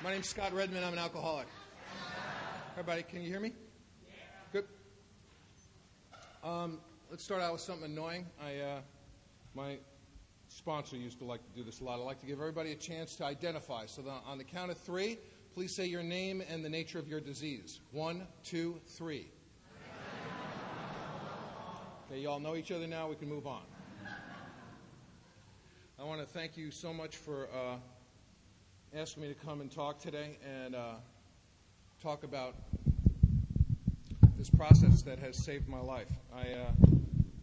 My name's Scott Redman. I'm an alcoholic. Everybody, can you hear me? Good. Let's start out with something annoying. My sponsor used to like to do this a lot. I like to give everybody a chance to identify. So on the count of three, please say your name and the nature of your disease. 1, 2, 3. Okay, you all know each other now. We can move on. I want to thank you so much for asking me to come and talk today and talk about this process that has saved my life. I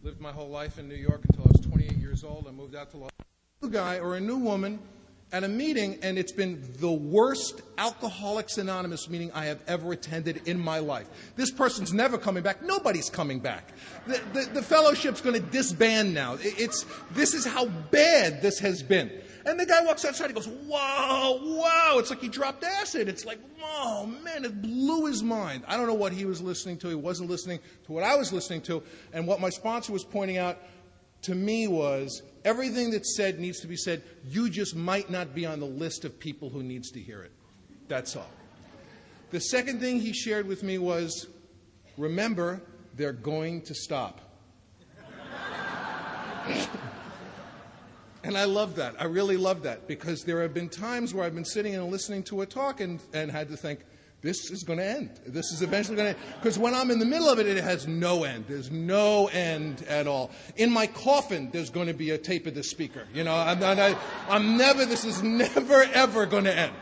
lived my whole life in New York until I was 28 years old. I moved out to Los Angeles. A new guy or a new woman at a meeting, and it's been the worst Alcoholics Anonymous meeting I have ever attended in my life. This person's never coming back. Nobody's coming back. The fellowship's going to disband now. This is how bad this has been. And the guy walks outside, he goes, wow, it's like he dropped acid. It's like, oh, man, it blew his mind. I don't know what he was listening to. He wasn't listening to what I was listening to. And what my sponsor was pointing out to me was everything that's said needs to be said. You just might not be on the list of people who needs to hear it. That's all. The second thing he shared with me was, remember, they're going to stop. And I love that. I really love that, because there have been times where I've been sitting and listening to a talk and had to think, this is going to end. This is eventually going to end. Because when I'm in the middle of it, it has no end. There's no end at all. In my coffin, there's going to be a tape of the speaker. You know, this is never, ever going to end.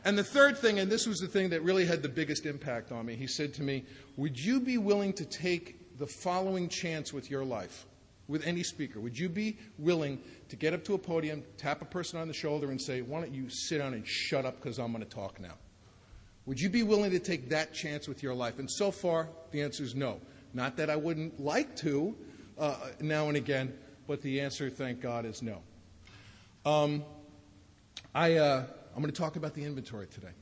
And the third thing, and this was the thing that really had the biggest impact on me, he said to me, would you be willing to take the following chance with your life? With any speaker, would you be willing to get up to a podium, tap a person on the shoulder and say, why don't you sit down and shut up because I'm going to talk now? Would you be willing to take that chance with your life? And so far, the answer is no. Not that I wouldn't like to now and again, but the answer, thank God, is no. I'm going to talk about the inventory today.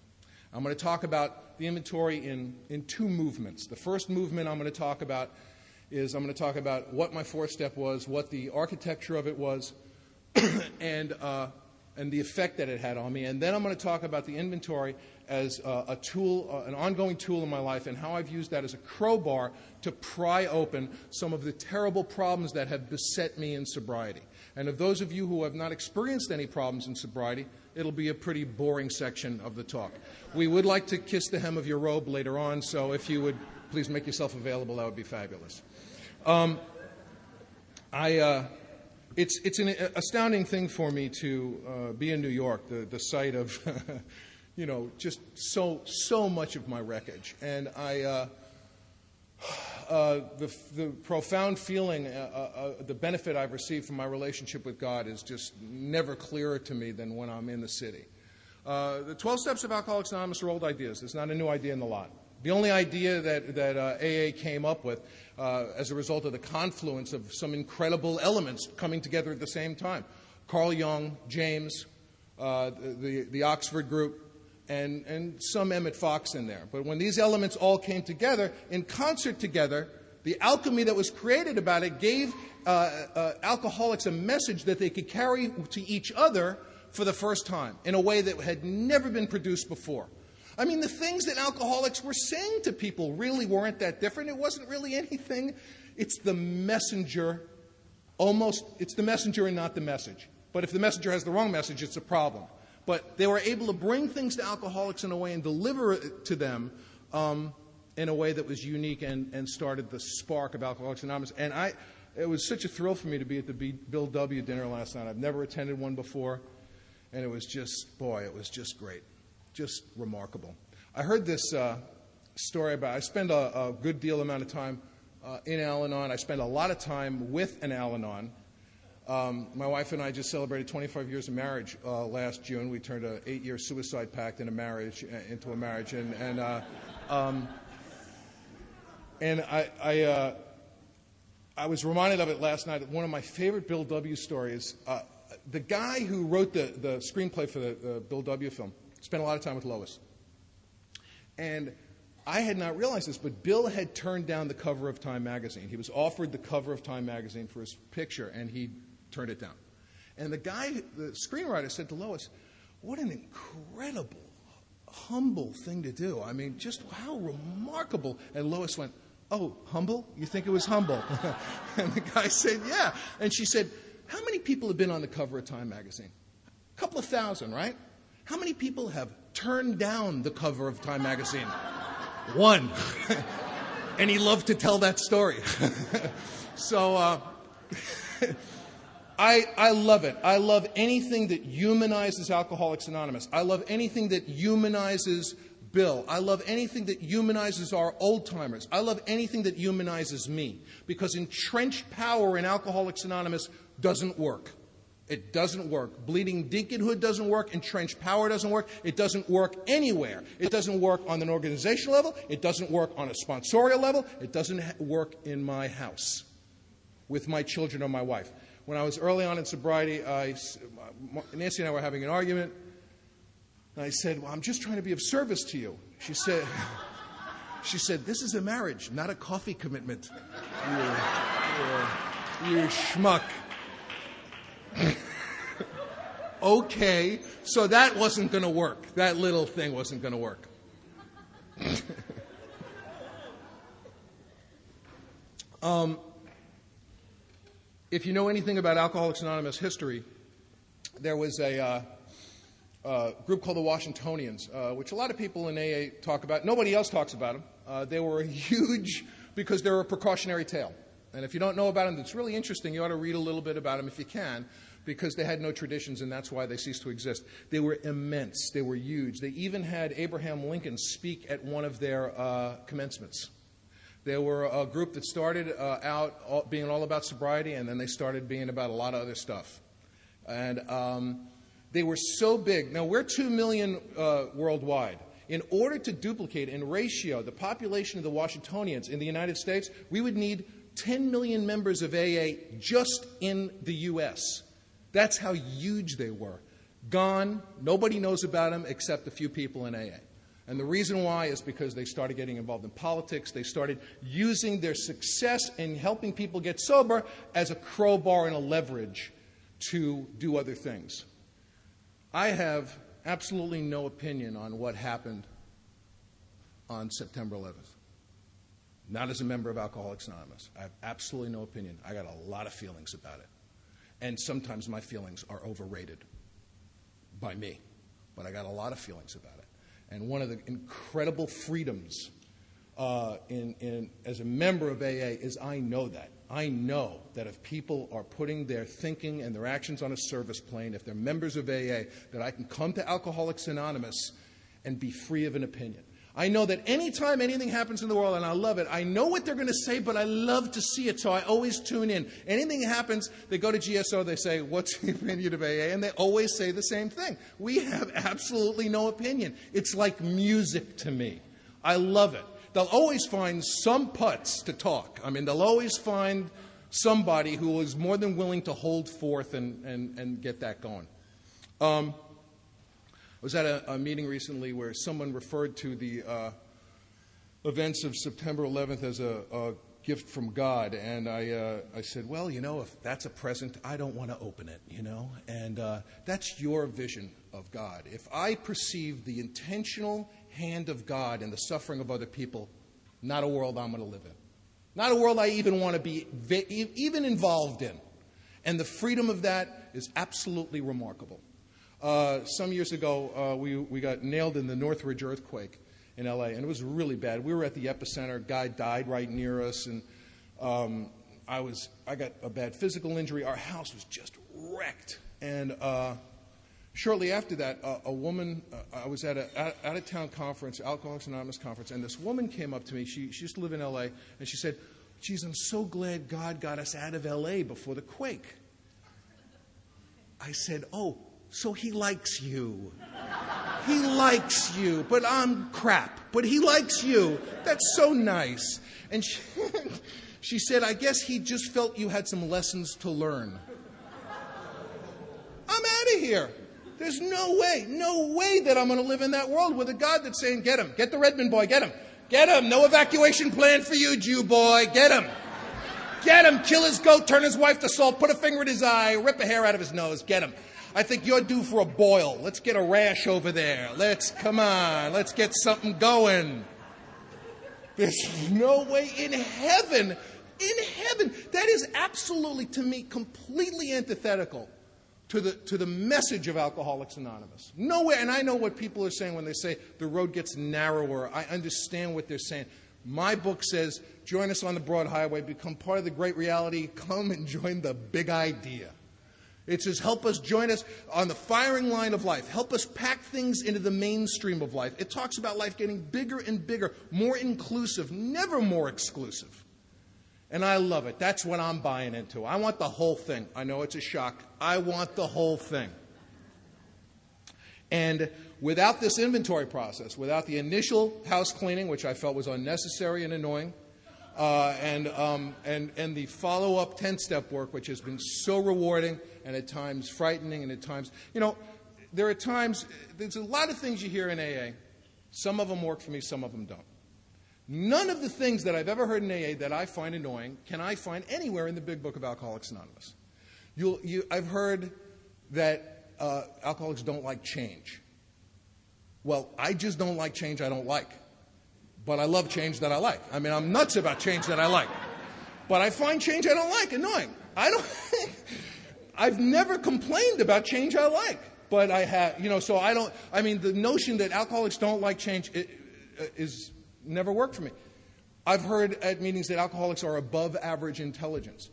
I'm going to talk about the inventory in two movements. The first movement I'm going to talk about is I'm going to talk about what my fourth step was, what the architecture of it was, and the effect that it had on me. And then I'm going to talk about the inventory as a tool, an ongoing tool in my life, and how I've used that as a crowbar to pry open some of the terrible problems that have beset me in sobriety. And of those of you who have not experienced any problems in sobriety, it'll be a pretty boring section of the talk. We would like to kiss the hem of your robe later on, so if you would please make yourself available, that would be fabulous. It's an astounding thing for me to be in New York, the site of, just so much of my wreckage. And the profound feeling, the benefit I've received from my relationship with God is just never clearer to me than when I'm in the city. The 12 steps of Alcoholics Anonymous are old ideas. There's not a new idea in the lot. The only idea that AA came up with as a result of the confluence of some incredible elements coming together at the same time. Carl Jung, James, the Oxford group, and some Emmett Fox in there. But when these elements all came together, in concert together, the alchemy that was created about it gave alcoholics a message that they could carry to each other for the first time in a way that had never been produced before. I mean, the things that alcoholics were saying to people really weren't that different. It wasn't really anything. It's the messenger. It's the messenger and not the message. But if the messenger has the wrong message, it's a problem. But they were able to bring things to alcoholics in a way and deliver it to them in a way that was unique and started the spark of Alcoholics Anonymous. And it was such a thrill for me to be at the Bill W. dinner last night. I've never attended one before. And it was just great. Just remarkable. I heard this story about, I spend a good deal amount of time in Al-Anon. I spend a lot of time with an Al-Anon. My wife and I just celebrated 25 years of marriage last June. We turned an 8-year suicide pact into a marriage. And I was reminded of it last night. One of my favorite Bill W. stories, the guy who wrote the screenplay for the Bill W. film spent a lot of time with Lois. And I had not realized this, but Bill had turned down the cover of Time magazine. He was offered the cover of Time magazine for his picture, and he turned it down. And the screenwriter said to Lois, what an incredible, humble thing to do. I mean, just how remarkable. And Lois went, oh, humble? You think it was humble? And the guy said, yeah. And she said, how many people have been on the cover of Time magazine? A couple of thousand, right? How many people have turned down the cover of Time magazine? One. And he loved to tell that story. So I love it. I love anything that humanizes Alcoholics Anonymous. I love anything that humanizes Bill. I love anything that humanizes our old-timers. I love anything that humanizes me. Because entrenched power in Alcoholics Anonymous doesn't work. It doesn't work. Bleeding deaconhood doesn't work. Entrenched power doesn't work. It doesn't work anywhere. It doesn't work on an organizational level. It doesn't work on a sponsorial level. It doesn't work in my house with my children or my wife. When I was early on in sobriety, Nancy and I were having an argument. And I said, well, I'm just trying to be of service to you. She said, this is a marriage, not a coffee commitment. You schmuck. Okay, so that wasn't going to work. That little thing wasn't going to work. If you know anything about Alcoholics Anonymous history, there was a group called the Washingtonians, which a lot of people in AA talk about. Nobody else talks about them. They were huge because they're a precautionary tale. And if you don't know about them, it's really interesting. You ought to read a little bit about them if you can, because they had no traditions, and that's why they ceased to exist. They were immense. They were huge. They even had Abraham Lincoln speak at one of their commencements. They were a group that started out being all about sobriety, and then they started being about a lot of other stuff. And they were so big. Now, we're 2 million worldwide. In order to duplicate in ratio the population of the Washingtonians in the United States, we would need 10 million members of AA just in the U.S. That's how huge they were. Gone. Nobody knows about them except a few people in AA. And the reason why is because they started getting involved in politics. They started using their success in helping people get sober as a crowbar and a leverage to do other things. I have absolutely no opinion on what happened on September 11th. Not as a member of Alcoholics Anonymous. I have absolutely no opinion. I got a lot of feelings about it. And sometimes my feelings are overrated by me. But I got a lot of feelings about it. And one of the incredible freedoms as a member of AA is I know that. I know that if people are putting their thinking and their actions on a service plane, if they're members of AA, that I can come to Alcoholics Anonymous and be free of an opinion. I know that anytime anything happens in the world, and I love it, I know what they're going to say, but I love to see it, so I always tune in. Anything happens, they go to GSO, they say, what's the opinion of AA? And they always say the same thing. We have absolutely no opinion. It's like music to me. I love it. They'll always find some putz to talk. I mean, they'll always find somebody who is more than willing to hold forth and get that going. I was at a meeting recently where someone referred to the events of September 11th as a gift from God. And I said, well, you know, if that's a present, I don't want to open it, you know. And that's your vision of God. If I perceive the intentional hand of God in the suffering of other people, not a world I'm going to live in. Not a world I even want to be even involved in. And the freedom of that is absolutely remarkable. Some years ago, we got nailed in the Northridge earthquake in L.A., and it was really bad. We were at the epicenter. A guy died right near us, and I got a bad physical injury. Our house was just wrecked. And shortly after that, a woman, I was at an out-of-town conference, Alcoholics Anonymous conference, and this woman came up to me. She used to live in L.A., and she said, geez, I'm so glad God got us out of L.A. before the quake. I said, oh, so he likes you. He likes you, but I'm crap. But he likes you. That's so nice. And she said, I guess he just felt you had some lessons to learn. I'm out of here. There's no way that I'm going to live in that world with a God that's saying, get him. Get the Redman boy. Get him. Get him. No evacuation plan for you, Jew boy. Get him. Get him. Kill his goat. Turn his wife to salt. Put a finger in his eye. Rip a hair out of his nose. Get him. I think you're due for a boil. Let's get a rash over there. Come on, let's get something going. There's no way in heaven, that is absolutely, to me, completely antithetical to the message of Alcoholics Anonymous. Nowhere, and I know what people are saying when they say the road gets narrower. I understand what they're saying. My book says, join us on the broad highway, become part of the great reality, come and join the big idea. It says, help us, join us on the firing line of life. Help us pack things into the mainstream of life. It talks about life getting bigger and bigger, more inclusive, never more exclusive. And I love it. That's what I'm buying into. I want the whole thing. I know it's a shock. I want the whole thing. And without this inventory process, without the initial house cleaning, which I felt was unnecessary and annoying, and the follow-up 10-step work, which has been so rewarding and at times frightening and at times, there are times, there's a lot of things you hear in AA. Some of them work for me, some of them don't. None of the things that I've ever heard in AA that I find annoying can I find anywhere in the Big Book of Alcoholics Anonymous. I've heard that alcoholics don't like change. Well, I just don't like change I don't like. But I love change that I like. I mean, I'm nuts about change that I like. But I find change I don't like annoying. I've never complained about change I like. But I have, so I don't, the notion that alcoholics don't like change is never worked for me. I've heard at meetings that alcoholics are above average intelligence.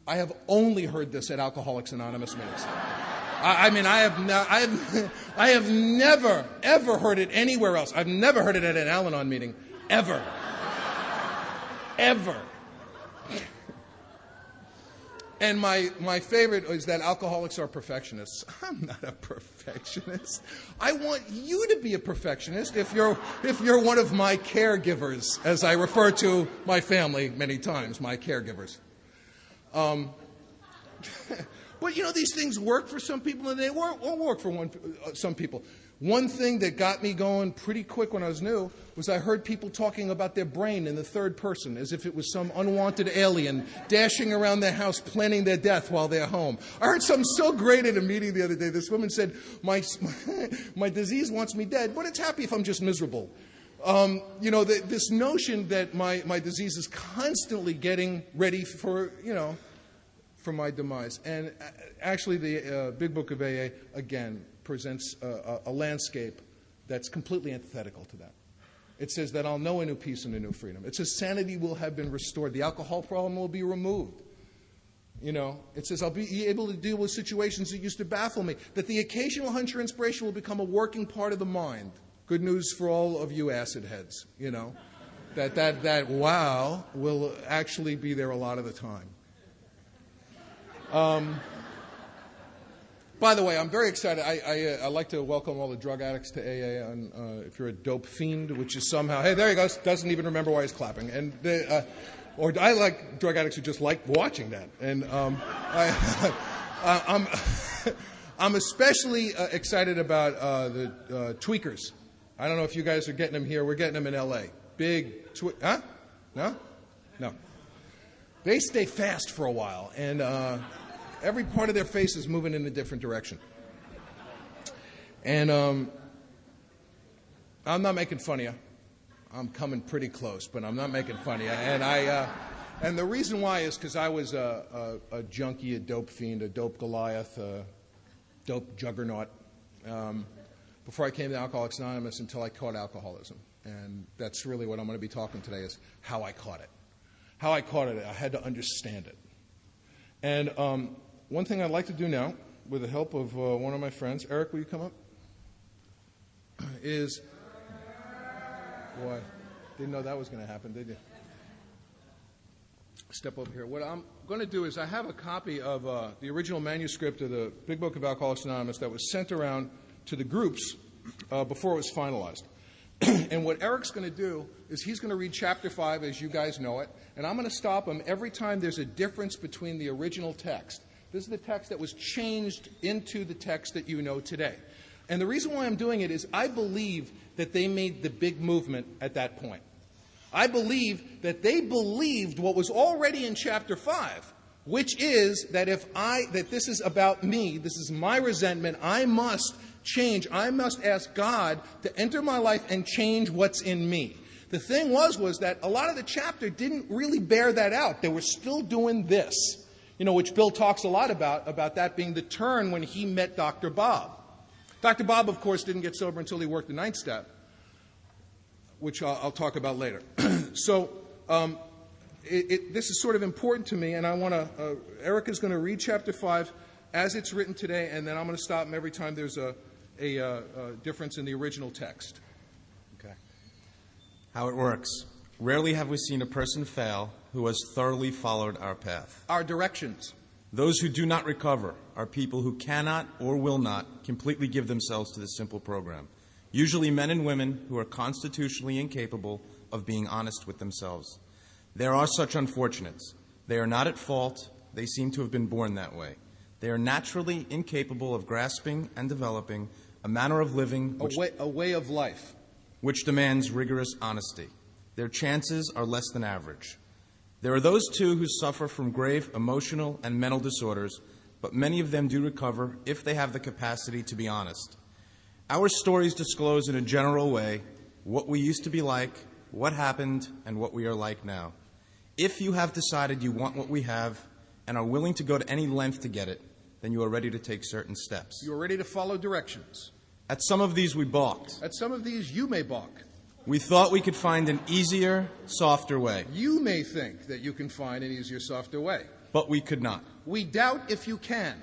I have only heard this at Alcoholics Anonymous meetings. I have never, ever heard it anywhere else. I've never heard it at an Al-Anon meeting. Ever. Ever. And my favorite is that alcoholics are perfectionists. I'm not a perfectionist. I want you to be a perfectionist if you're one of my caregivers, as I refer to my family many times, my caregivers. But these things work for some people and they won't work for some people. One thing that got me going pretty quick when I was new was I heard people talking about their brain in the third person as if it was some unwanted alien dashing around their house planning their death while they're home. I heard something so great at a meeting the other day. This woman said, my disease wants me dead, but it's happy if I'm just miserable. This notion that my disease is constantly getting ready for my demise. And actually the Big Book of AA, again, presents a landscape that's completely antithetical to that. It says that I'll know a new peace and a new freedom. It says sanity will have been restored. The alcohol problem will be removed. It says I'll be able to deal with situations that used to baffle me. That the occasional hunch or inspiration will become a working part of the mind. Good news for all of you acid heads, That wow will actually be there a lot of the time. By the way, I'm very excited. I like to welcome all the drug addicts to AA. And if you're a dope fiend, which is somehow, hey, there he goes, doesn't even remember why he's clapping. And or I like drug addicts who just like watching that. And I'm especially excited about the tweakers. I don't know if you guys are getting them here. We're getting them in L.A. Big huh? No? They stay fast for a while, and every part of their face is moving in a different direction. And I'm not making fun of you. I'm coming pretty close, but I'm not making fun of you. And the reason why is because I was a junkie, a dope fiend, a dope Goliath, a dope juggernaut before I came to Alcoholics Anonymous until I caught alcoholism. And that's really what I'm going to be talking today is how I caught it. How I caught it, I had to understand it. And one thing I'd like to do now, with the help of one of my friends, Eric, will you come up? Is, boy, didn't know that was going to happen, did you? Step over here. What I'm going to do is I have a copy of the original manuscript of the Big Book of Alcoholics Anonymous that was sent around to the groups before it was finalized. And what Eric's going to do is he's going to read Chapter 5 as you guys know it, and I'm going to stop him every time there's a difference between the original text. This is the text that was changed into the text that you know today. And the reason why I'm doing it is I believe that they made the big movement at that point. I believe that they believed what was already in Chapter 5, which is that that this is about me, this is my resentment, I must change. I must ask God to enter my life and change what's in me. The thing was that a lot of the chapter didn't really bear that out. They were still doing this, which Bill talks a lot about that being the turn when he met Dr. Bob. Dr. Bob, of course, didn't get sober until he worked the ninth step, which I'll talk about later. So this is sort of important to me, and I want to, Erica's going to read chapter 5 as it's written today, and then I'm going to stop him every time there's a difference in the original text. Okay. How it works. Rarely have we seen a person fail who has thoroughly followed our path. Our directions. Those who do not recover are people who cannot or will not completely give themselves to this simple program. Usually men and women who are constitutionally incapable of being honest with themselves. There are such unfortunates. They are not at fault. They seem to have been born that way. They are naturally incapable of grasping and developing a manner of living a way of life which demands rigorous honesty. Their chances are less than average. There are those, too, who suffer from grave emotional and mental disorders, but many of them do recover if they have the capacity to be honest. Our stories disclose in a general way what we used to be like, what happened, and what we are like now. If you have decided you want what we have and are willing to go to any length to get it, then you are ready to take certain steps. You are ready to follow directions. At some of these we balked. At some of these you may balk. We thought we could find an easier, softer way. You may think that you can find an easier, softer way. But we could not. We doubt if you can.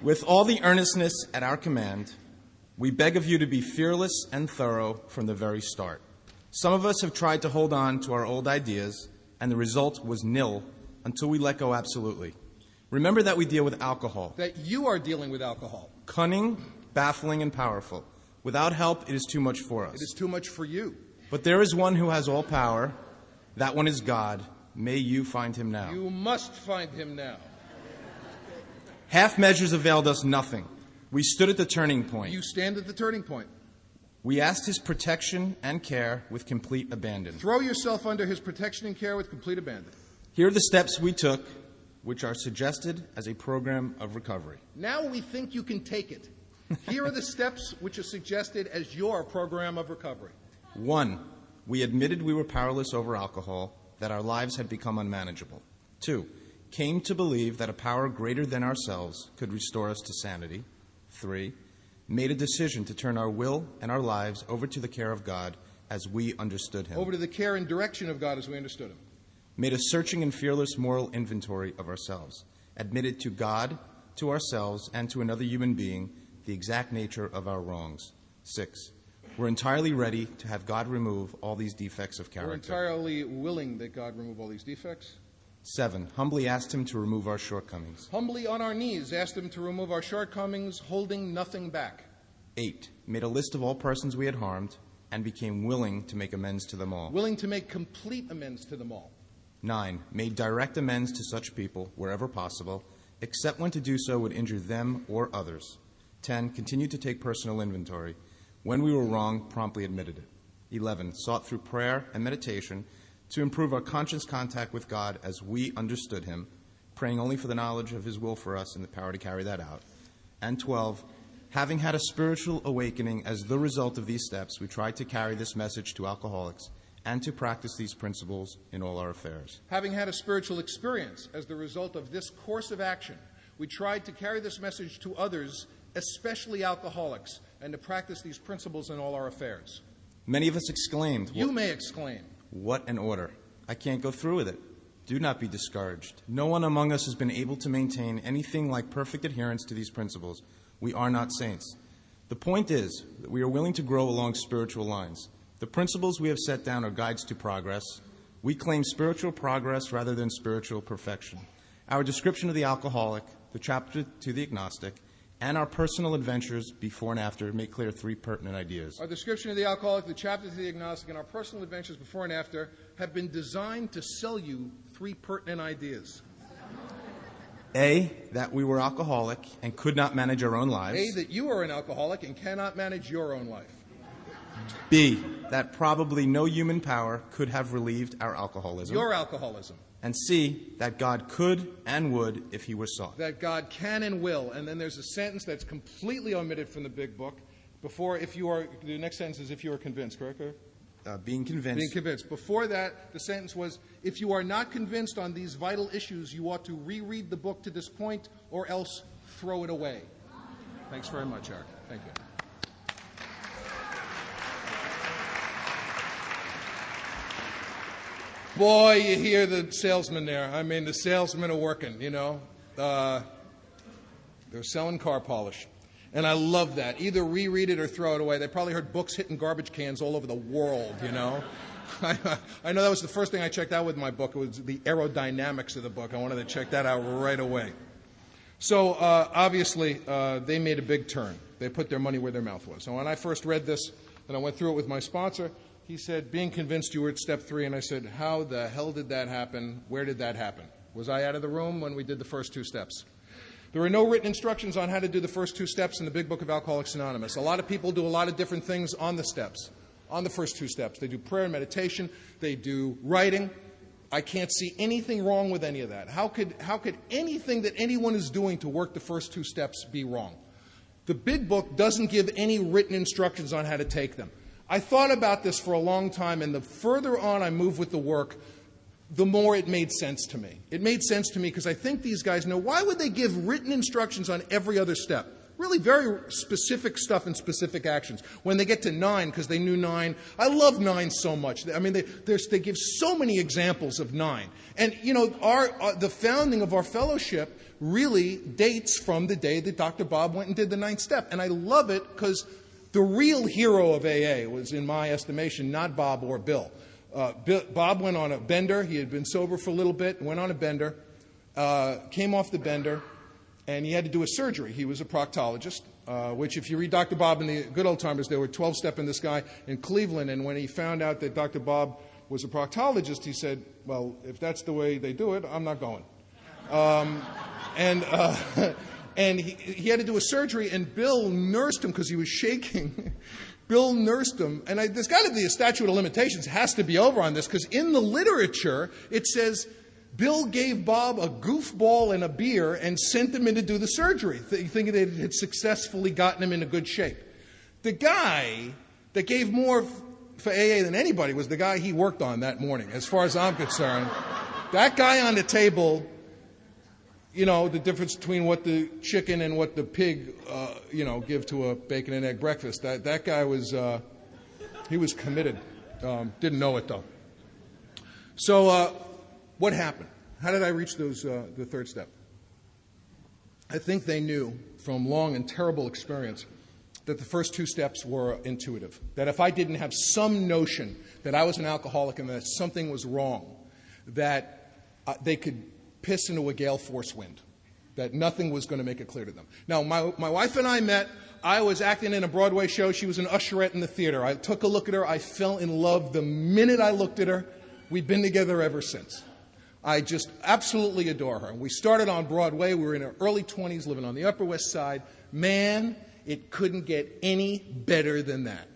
With all the earnestness at our command, we beg of you to be fearless and thorough from the very start. Some of us have tried to hold on to our old ideas, and the result was nil until we let go absolutely. Remember that we deal with alcohol. That you are dealing with alcohol. Cunning, baffling, and powerful. Without help, it is too much for us. It is too much for you. But there is one who has all power. That one is God. May you find him now. You must find him now. Half measures availed us nothing. We stood at the turning point. You stand at the turning point. We asked his protection and care with complete abandon. Throw yourself under his protection and care with complete abandon. Here are the steps we took, which are suggested as a program of recovery. Now we think you can take it. Here are the steps which are suggested as your program of recovery. 1, we admitted we were powerless over alcohol, that our lives had become unmanageable. 2, came to believe that a power greater than ourselves could restore us to sanity. 3, made a decision to turn our will and our lives over to the care of God as we understood him. Over to the care and direction of God as we understood him. Made a searching and fearless moral inventory of ourselves. Admitted to God, to ourselves, and to another human being the exact nature of our wrongs. 6, we're entirely ready to have God remove all these defects of character. We're entirely willing that God remove all these defects. 7, humbly asked him to remove our shortcomings. Humbly on our knees asked him to remove our shortcomings, holding nothing back. 8, made a list of all persons we had harmed and became willing to make amends to them all. Willing to make complete amends to them all. 9, made direct amends to such people wherever possible, except when to do so would injure them or others. 10, continued to take personal inventory. When we were wrong, promptly admitted it. 11, sought through prayer and meditation to improve our conscious contact with God as we understood him, praying only for the knowledge of his will for us and the power to carry that out. And 12, having had a spiritual awakening as the result of these steps, we tried to carry this message to alcoholics and to practice these principles in all our affairs. Having had a spiritual experience as the result of this course of action, we tried to carry this message to others, especially alcoholics, and to practice these principles in all our affairs. Many of us exclaimed, You may exclaim, "What an order! I can't go through with it." Do not be discouraged. No one among us has been able to maintain anything like perfect adherence to these principles. We are not saints. The point is that we are willing to grow along spiritual lines. The principles we have set down are guides to progress. We claim spiritual progress rather than spiritual perfection. Our description of the alcoholic, the chapter to the agnostic, and our personal adventures before and after make clear 3 pertinent ideas. Our description of the alcoholic, the chapter to the agnostic, and our personal adventures before and after have been designed to sell you 3 pertinent ideas. A, that we were alcoholic and could not manage our own lives. A, that you are an alcoholic and cannot manage your own life. B, that probably no human power could have relieved our alcoholism. Your alcoholism. And C, that God could and would if he were sought. That God can and will. And then there's a sentence that's completely omitted from the big book. The next sentence is if you are convinced, correct? Being convinced. Being convinced. Before that, the sentence was, if you are not convinced on these vital issues, you ought to reread the book to this point or else throw it away. Thanks very much, Eric. Thank you. Boy, you hear the salesman there. I mean, the salesmen are working, you know. They're selling car polish. And I love that. Either reread it or throw it away. They probably heard books hitting garbage cans all over the world, you know. I know that was the first thing I checked out with my book. It was the aerodynamics of the book. I wanted to check that out right away. So, obviously, they made a big turn. They put their money where their mouth was. So when I first read this, and I went through it with my sponsor, he said, being convinced you were at step 3. And I said, how the hell did that happen? Where did that happen? Was I out of the room when we did the first 2 steps? There are no written instructions on how to do the first 2 steps in the Big Book of Alcoholics Anonymous. A lot of people do a lot of different things on the steps, on the first 2 steps. They do prayer and meditation. They do writing. I can't see anything wrong with any of that. How could anything that anyone is doing to work the first 2 steps be wrong? The Big Book doesn't give any written instructions on how to take them. I thought about this for a long time, and the further on I moved with the work, the more it made sense to me. It made sense to me because I think these guys know, why would they give written instructions on every other step? Really very specific stuff and specific actions. When they get to 9, because they knew 9, I love 9 so much. I mean, they give so many examples of 9. And, you know, the founding of our fellowship really dates from the day that Dr. Bob went and did the 9th step. And I love it because the real hero of AA was, in my estimation, not Bob or Bill. Bob went on a bender. He had been sober for a little bit, went on a bender, came off the bender, and he had to do a surgery. He was a proctologist, which if you read Dr. Bob in the good old timers, they were 12-stepping this guy in Cleveland, and when he found out that Dr. Bob was a proctologist, he said, well, if that's the way they do it, I'm not going. And he had to do a surgery, and Bill nursed him because he was shaking. Bill nursed him, and there's got to be a statute of limitations has to be over on this, because in the literature it says Bill gave Bob a goofball and a beer and sent him in to do the surgery, thinking that it had successfully gotten him into good shape. The guy that gave more for AA than anybody was the guy he worked on that morning, as far as I'm concerned. That guy on the table, you know, the difference between what the chicken and what the pig, give to a bacon and egg breakfast. That guy was, he was committed. Didn't know it, though. So what happened? How did I reach the 3rd step? I think they knew from long and terrible experience that the first 2 steps were intuitive. That if I didn't have some notion that I was an alcoholic and that something was wrong, that they could piss into a gale force wind, that nothing was going to make it clear to them. Now, my wife and I met. I was acting in a Broadway show. She was an usherette in the theater. I took a look at her. I fell in love the minute I looked at her. We've been together ever since. I just absolutely adore her. We started on Broadway. We were in our early 20s, living on the Upper West Side. Man, it couldn't get any better than that.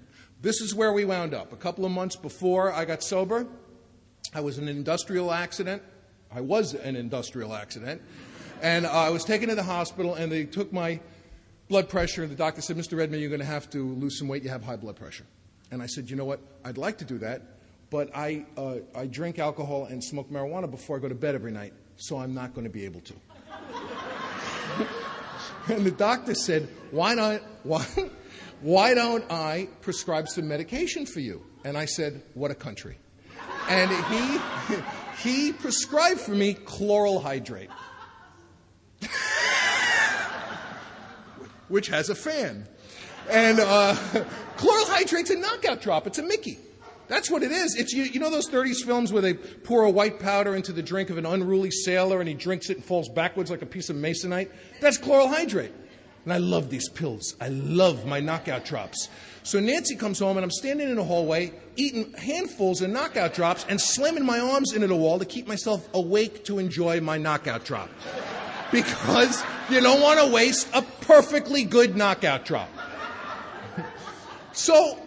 This is where we wound up. A couple of months before I got sober, I was in an industrial accident. And I was taken to the hospital, and they took my blood pressure, and the doctor said, Mr. Redman, you're going to have to lose some weight. You have high blood pressure. And I said, you know what? I'd like to do that, but I drink alcohol and smoke marijuana before I go to bed every night, so I'm not going to be able to. And the doctor said, why don't I prescribe some medication for you? And I said, what a country. And he prescribed for me chloral hydrate, which has a fan. And chloral hydrate's a knockout drop. It's a Mickey. That's what it is. It's you know those 30s films where they pour a white powder into the drink of an unruly sailor and he drinks it and falls backwards like a piece of masonite? That's chloral hydrate. And I love these pills. I love my knockout drops. So Nancy comes home, and I'm standing in the hallway, eating handfuls of knockout drops and slamming my arms into the wall to keep myself awake to enjoy my knockout drop. Because you don't want to waste a perfectly good knockout drop. So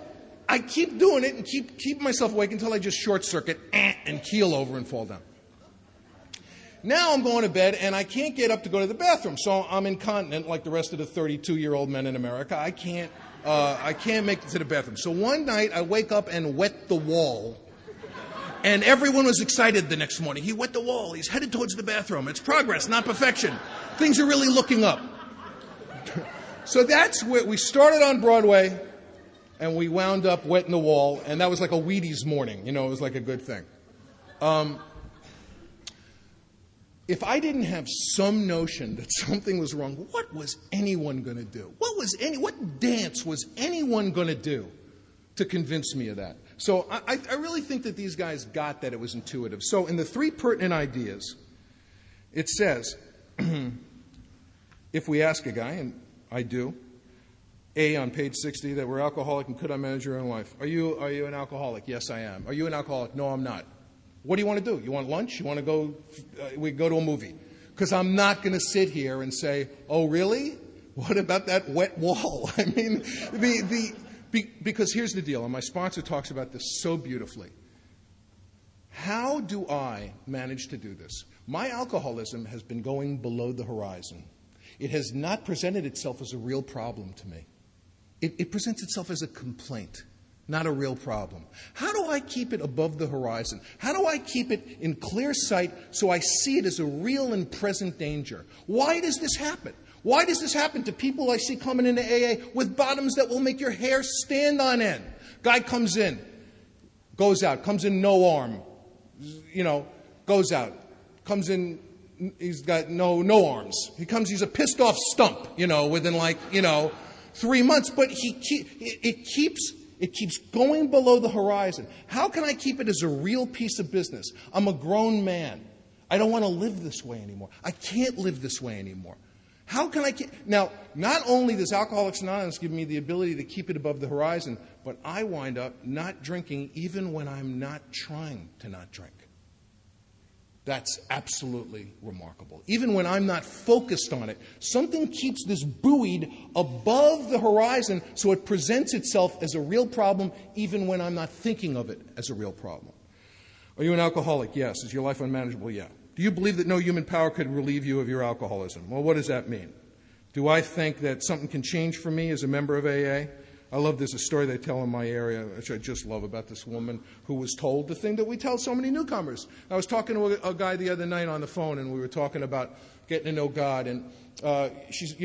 I keep doing it and keep myself awake until I just short circuit and keel over and fall down. Now I'm going to bed, and I can't get up to go to the bathroom, so I'm incontinent like the rest of the 32-year-old men in America. I can't make it to the bathroom. So one night I wake up and wet the wall, and everyone was excited the next morning. He wet the wall. He's headed towards the bathroom. It's progress, not perfection. Things are really looking up. So that's where we started on Broadway, and we wound up wetting the wall, and that was like a Wheaties morning. It was like a good thing. If I didn't have some notion that something was wrong, what was anyone going to do? What dance was anyone going to do to convince me of that? So I really think that these guys got that it was intuitive. So in the 3 pertinent ideas, it says, if we ask a guy, and I do, A on page 60, that we're alcoholic and could I manage your own life? Are you an alcoholic? Yes, I am. Are you an alcoholic? No, I'm not. What do you want to do? You want lunch? You want to go? We go to a movie. Because I'm not going to sit here and say, "Oh, really? What about that wet wall?" I mean, because here's the deal, and my sponsor talks about this so beautifully. How do I manage to do this? My alcoholism has been going below the horizon. It has not presented itself as a real problem to me. It presents itself as a complaint. Not a real problem. How do I keep it above the horizon? How do I keep it in clear sight so I see it as a real and present danger? Why does this happen? Why does this happen to people I see coming into AA with bottoms that will make your hair stand on end? Guy comes in, goes out, comes in no arm, goes out, comes in, he's got no arms. He's a pissed off stump, within 3 months, but it keeps going below the horizon. How can I keep it as a real piece of business? I'm a grown man. I don't want to live this way anymore. I can't live this way anymore. How can I keep... Now, not only does Alcoholics Anonymous give me the ability to keep it above the horizon, but I wind up not drinking even when I'm not trying to not drink. That's absolutely remarkable. Even when I'm not focused on it, something keeps this buoyed above the horizon so it presents itself as a real problem even when I'm not thinking of it as a real problem. Are you an alcoholic? Yes. Is your life unmanageable? Yeah. Do you believe that no human power could relieve you of your alcoholism? Well, what does that mean? Do I think that something can change for me as a member of AA? I love, there's a story they tell in my area, which I just love, about this woman who was told the thing that we tell so many newcomers. I was talking to a guy the other night on the phone, and we were talking about getting to know God, and she's,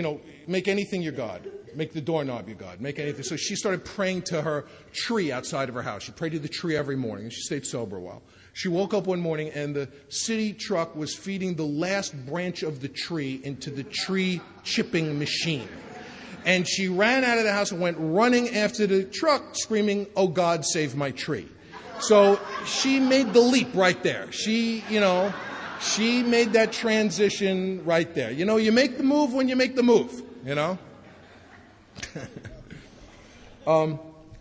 make anything your God. Make the doorknob your God. Make anything. So she started praying to her tree outside of her house. She prayed to the tree every morning, and she stayed sober a while. She woke up one morning, and the city truck was feeding the last branch of the tree into the tree chipping machine. And she ran out of the house and went running after the truck, screaming, "Oh, God, save my tree." So she made the leap right there. She made that transition right there. You make the move when you make the move,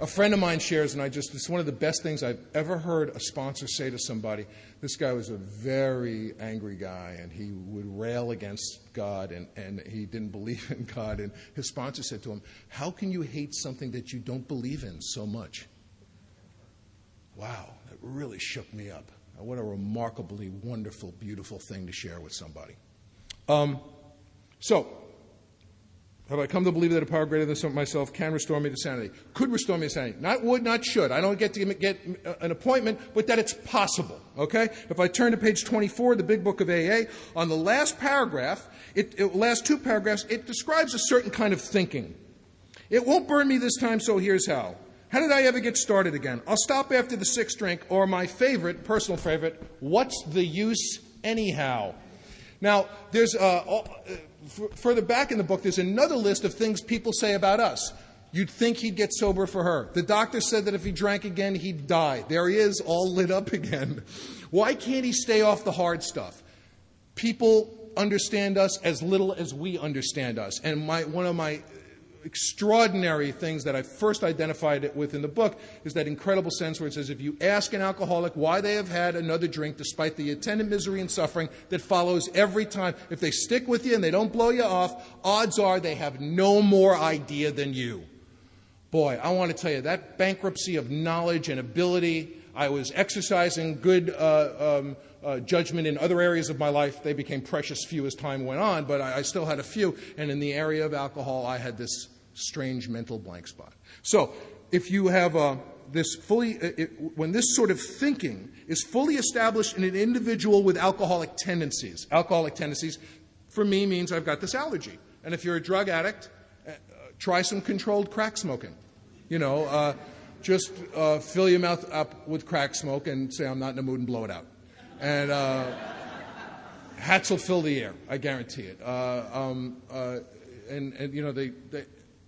A friend of mine shares, and it's one of the best things I've ever heard a sponsor say to somebody. This guy was a very angry guy, and he would rail against God, and he didn't believe in God. And his sponsor said to him, "How can you hate something that you don't believe in so much?" Wow, that really shook me up. What a remarkably wonderful, beautiful thing to share with somebody. Have I come to believe that a power greater than myself can restore me to sanity? Could restore me to sanity. Not would, not should. I don't get to get an appointment, but that it's possible. Okay? If I turn to page 24, the big book of AA, on the last paragraph, last 2 paragraphs, it describes a certain kind of thinking. It won't burn me this time, so here's how. How did I ever get started again? I'll stop after the 6th drink, or my favorite, personal favorite, what's the use anyhow? Now, there's further back in the book, there's another list of things people say about us. You'd think he'd get sober for her. The doctor said that if he drank again, he'd die. There he is, all lit up again. Why can't he stay off the hard stuff? People understand us as little as we understand us. And one of my extraordinary things that I first identified it with in the book is that incredible sense where it says if you ask an alcoholic why they have had another drink despite the attendant misery and suffering that follows every time, if they stick with you and they don't blow you off, odds are they have no more idea than you. boy, I want to tell you, that bankruptcy of knowledge and ability, I was exercising good judgment in other areas of my life. They became precious few as time went on, but I still had a few. And in the area of alcohol, I had this strange mental blank spot. So if you have when this sort of thinking is fully established in an individual with alcoholic tendencies for me means I've got this allergy. And if you're a drug addict, try some controlled crack smoking. Just fill your mouth up with crack smoke and say, I'm not in the mood, and blow it out. And hats will fill the air, I guarantee it.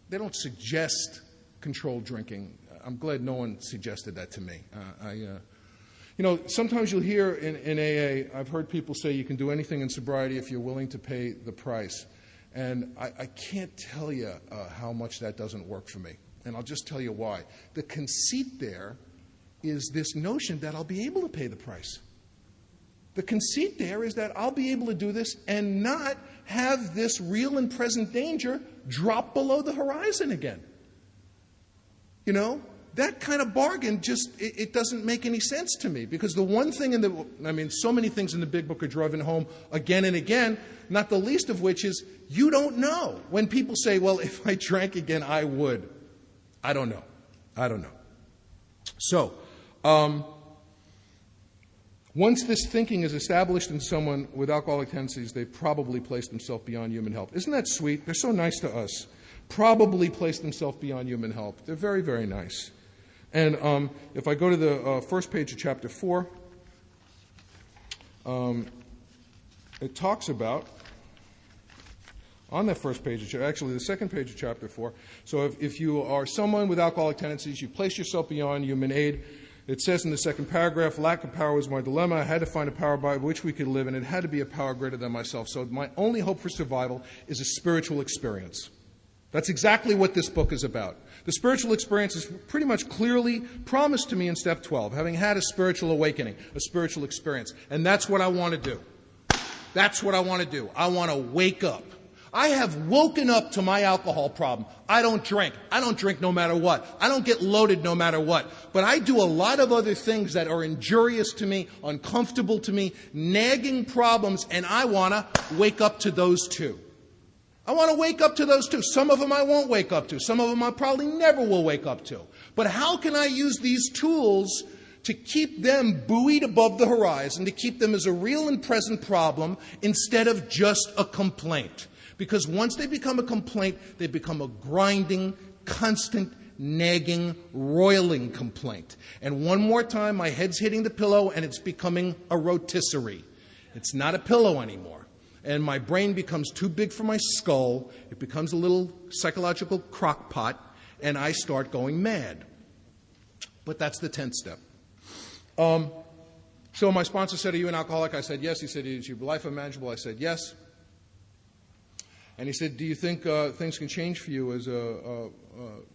They don't suggest controlled drinking. I'm glad no one suggested that to me. Sometimes you'll hear in AA, I've heard people say you can do anything in sobriety if you're willing to pay the price. And I can't tell you how much that doesn't work for me. And I'll just tell you why. The conceit there is this notion that I'll be able to pay the price. The conceit there is that I'll be able to do this and not have this real and present danger drop below the horizon again. That kind of bargain it doesn't make any sense to me, because the one thing so many things in the big book are driven home again and again, not the least of which is you don't know. When people say, well, if I drank again, I would. I don't know. So, once this thinking is established in someone with alcoholic tendencies, they've probably placed themselves beyond human help. Isn't that sweet? They're so nice to us. Probably placed themselves beyond human help. They're very, very nice. And if I go to the first page of chapter 4, it talks about, on that first page, actually the second page of chapter 4, so if you are someone with alcoholic tendencies, you place yourself beyond human aid. It says in the second paragraph, lack of power was my dilemma. I had to find a power by which we could live, and it had to be a power greater than myself. So my only hope for survival is a spiritual experience. That's exactly what this book is about. The spiritual experience is pretty much clearly promised to me in step 12, having had a spiritual awakening, a spiritual experience. And that's what I want to do. That's what I want to do. I want to wake up. I have woken up to my alcohol problem. I don't drink. I don't drink no matter what. I don't get loaded no matter what. But I do a lot of other things that are injurious to me, uncomfortable to me, nagging problems, and I want to wake up to those too. I want to wake up to those too. Some of them I won't wake up to. Some of them I probably never will wake up to. But how can I use these tools to keep them buoyed above the horizon, to keep them as a real and present problem instead of just a complaint? Because once they become a complaint, they become a grinding, constant, nagging, roiling complaint. And one more time, my head's hitting the pillow and it's becoming a rotisserie. It's not a pillow anymore. And my brain becomes too big for my skull. It becomes a little psychological crock pot, and I start going mad. But that's the 10th step. So my sponsor said, are you an alcoholic? I said, yes. He said, is your life unmanageable? I said, yes. And he said, do you think things can change for you as a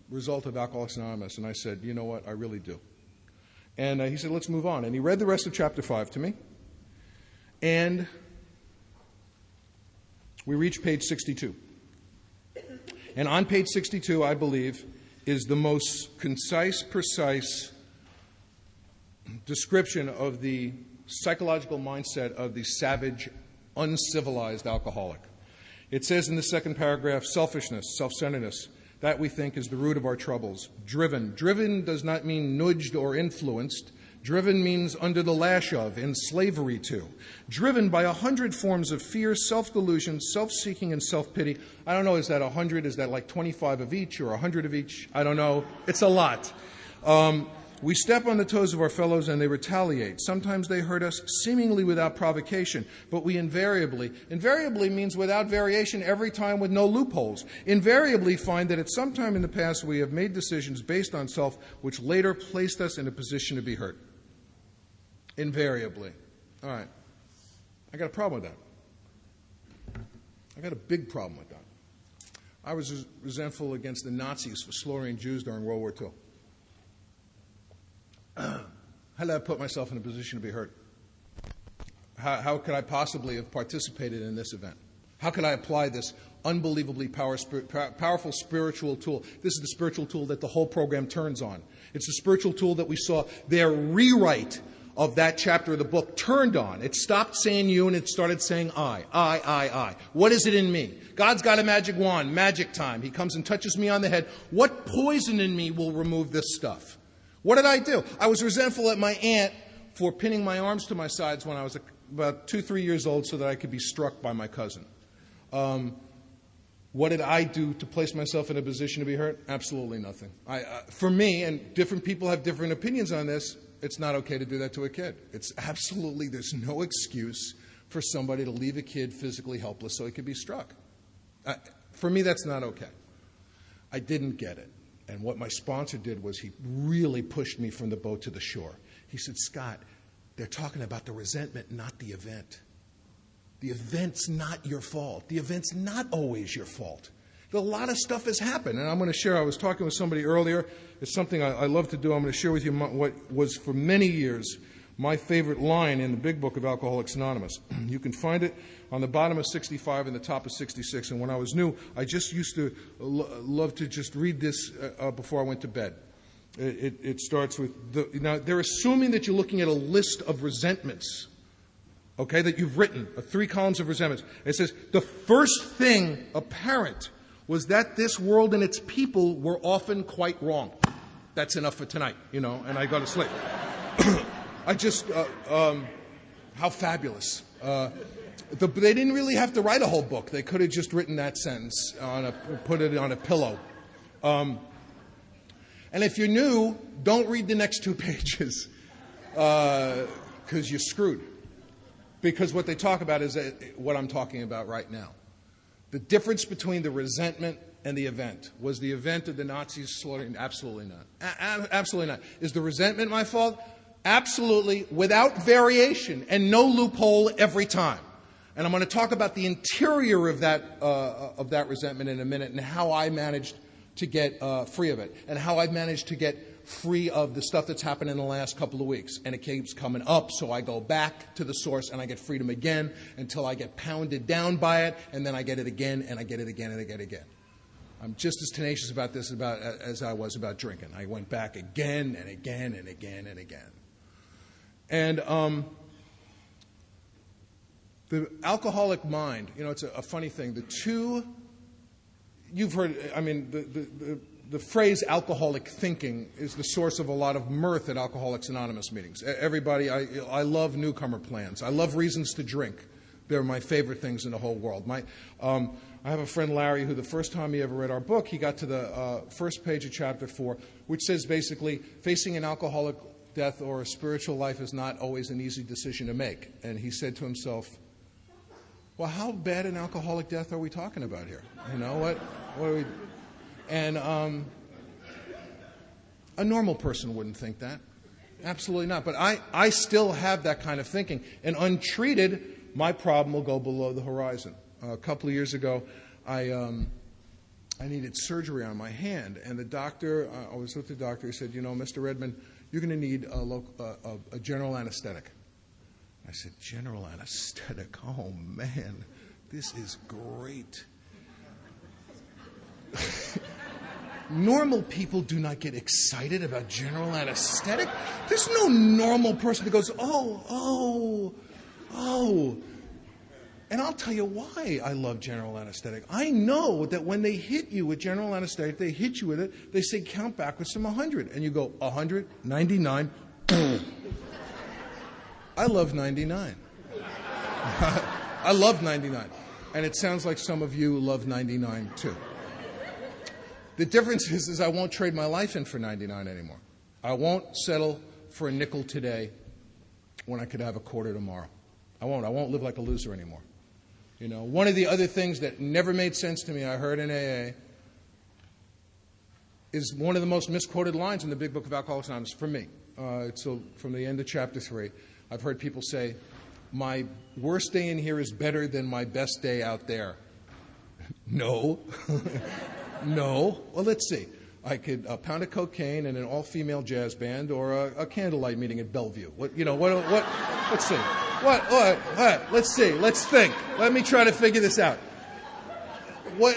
result of Alcoholics Anonymous? And I said, you know what, I really do. And he said, let's move on. And he read the rest of chapter 5 to me. And we reached page 62. And on page 62, I believe, is the most concise, precise description of the psychological mindset of the savage, uncivilized alcoholic. It says in the second paragraph, selfishness, self-centeredness, that we think is the root of our troubles. Driven. Driven does not mean nudged or influenced. Driven means under the lash of, in slavery to. Driven by 100 forms of fear, self-delusion, self-seeking, and self-pity. I don't know, is that 100? Is that like 25 of each or 100 of each? I don't know. It's a lot. We step on the toes of our fellows and they retaliate. Sometimes they hurt us seemingly without provocation, but we invariably means without variation every time with no loopholes, invariably find that at some time in the past we have made decisions based on self which later placed us in a position to be hurt. Invariably. All right. I got a problem with that. I got a big problem with that. I was resentful against the Nazis for slaughtering Jews during World War II. How did I put myself in a position to be hurt? How could I possibly have participated in this event? How could I apply this unbelievably powerful spiritual tool. This is the spiritual tool that the whole program turns on. It's the spiritual tool that we saw their rewrite of that chapter of the book turned on. It stopped saying you and it started saying I. What is it in me? God's got a magic wand, magic time. He comes and touches me on the head. What poison in me will remove this stuff? What did I do? I was resentful at my aunt for pinning my arms to my sides when I was about 2-3 years old so that I could be struck by my cousin. What did I do to place myself in a position to be hurt? Absolutely nothing. For me, and different people have different opinions on this, it's not okay to do that to a kid. There's no excuse for somebody to leave a kid physically helpless so he could be struck. For me, that's not okay. I didn't get it. And what my sponsor did was he really pushed me from the boat to the shore. He said, Scott, they're talking about the resentment, not the event. The event's not your fault. The event's not always your fault. A lot of stuff has happened, and I'm going to share. I was talking with somebody earlier. It's something I love to do. I'm going to share with you what was for many years my favorite line in the big book of Alcoholics Anonymous. You can find it on the bottom of 65 and the top of 66. And when I was new, I just used to love to just read this before I went to bed. It starts with, now they're assuming that you're looking at a list of resentments, okay, that you've written, 3 columns of resentments. It says, the first thing apparent was that this world and its people were often quite wrong. That's enough for tonight, and I go to sleep. How fabulous. They didn't really have to write a whole book. They could have just written that sentence, put it on a pillow. And if you're new, don't read the next 2 pages, because you're screwed. Because what they talk about is what I'm talking about right now. The difference between the resentment and the event. Was the event of the Nazis slaughtering? Absolutely not. Absolutely not. Is the resentment my fault? Absolutely, without variation and no loophole every time. And I'm going to talk about the interior of that resentment in a minute and how I managed to get free of it and how I've managed to get free of the stuff that's happened in the last couple of weeks. And it keeps coming up, so I go back to the source and I get freedom again until I get pounded down by it, and then I get it again, and I get it again, and I get it again. I'm just as tenacious about this as I was about drinking. I went back again and again and again and again. And the alcoholic mind, it's a funny thing. You've heard, the phrase alcoholic thinking is the source of a lot of mirth at Alcoholics Anonymous meetings. Everybody, I love newcomer plans. I love reasons to drink. They're my favorite things in the whole world. I have a friend, Larry, who the first time he ever read our book, he got to the first page of chapter 4, which says basically, facing an alcoholic death or a spiritual life is not always an easy decision to make. And he said to himself, well, how bad an alcoholic death are we talking about here? What are we... And a normal person wouldn't think that. Absolutely not. But I still have that kind of thinking. And untreated, my problem will go below the horizon. A couple of years ago, I needed surgery on my hand. And the doctor, I was with the doctor, he said, Mr. Redman, you're going to need a general anesthetic. I said, general anesthetic? Oh, man, this is great. Normal people do not get excited about general anesthetic. There's no normal person that goes, oh. And I'll tell you why I love general anesthetic. I know that when they hit you with general anesthetic, they hit you with it, they say count backwards from 100. And you go, 100, 99. I love 99. I love 99. And it sounds like some of you love 99 too. The difference is I won't trade my life in for 99 anymore. I won't settle for a nickel today when I could have a quarter tomorrow. I won't live like a loser anymore. One of the other things that never made sense to me, I heard in AA, is one of the most misquoted lines in the Big Book of Alcoholics Anonymous for me. It's from the end of chapter 3. I've heard people say, my worst day in here is better than my best day out there. No. No. Well, let's see. I could a pound of cocaine in an all-female jazz band or a candlelight meeting at Bellevue. What? Let's see. What? Let's see. Let's think. Let me try to figure this out. what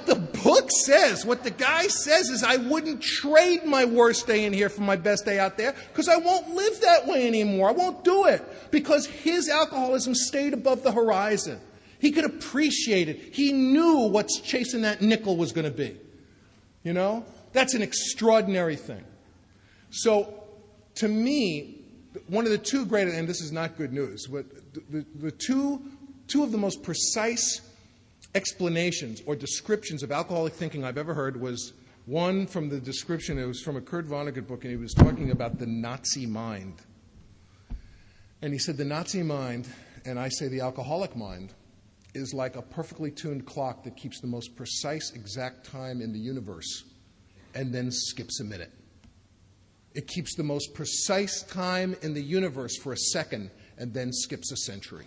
the book says, what the guy says is I wouldn't trade my worst day in here for my best day out there because I won't live that way anymore. I won't do it because his alcoholism stayed above the horizon. He could appreciate it. He knew what's chasing that nickel was going to be. You know? That's an extraordinary thing. So, to me, one of the two great, and this is not good news, but the two of the most precise explanations or descriptions of alcoholic thinking I've ever heard was one from the description, it was from a Kurt Vonnegut book, and he was talking about the Nazi mind. And he said the Nazi mind, and I say the alcoholic mind, is like a perfectly tuned clock that keeps the most precise, exact time in the universe and then skips a minute. It keeps the most precise time in the universe for a second and then skips a century.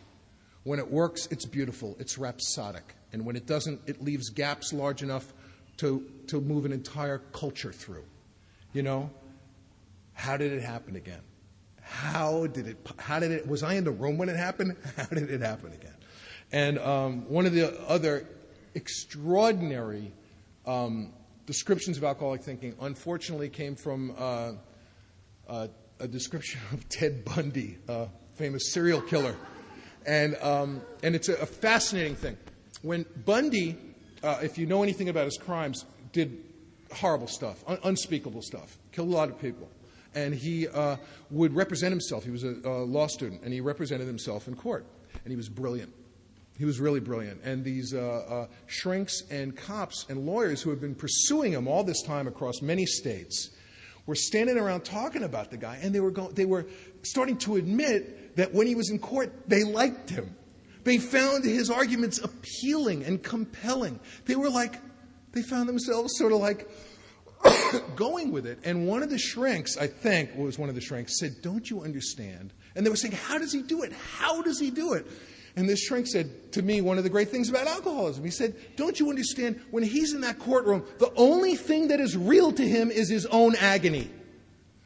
When it works, it's beautiful, it's rhapsodic. And when it doesn't, it leaves gaps large enough to move an entire culture through. You know? How did it happen again? Was I in the room when it happened? How did it happen again? And one of the other extraordinary descriptions of alcoholic thinking, unfortunately, came from a description of Ted Bundy, a famous serial killer. And it's a fascinating thing. When Bundy, if you know anything about his crimes, did horrible stuff, unspeakable stuff, killed a lot of people. And he would represent himself. He was a law student, and he represented himself in court. And he was brilliant. He was really brilliant. And these shrinks and cops and lawyers who had been pursuing him all this time across many states were standing around talking about the guy, and they were starting to admit that when he was in court, they liked him. They found his arguments appealing and compelling. They found themselves sort of like going with it. And one of the shrinks, I think, was one of the shrinks, said, "Don't you understand?" And they were saying, "How does he do it? How does he do it?" And this shrink said to me one of the great things about alcoholism. He said, "Don't you understand? When he's in that courtroom, the only thing that is real to him is his own agony.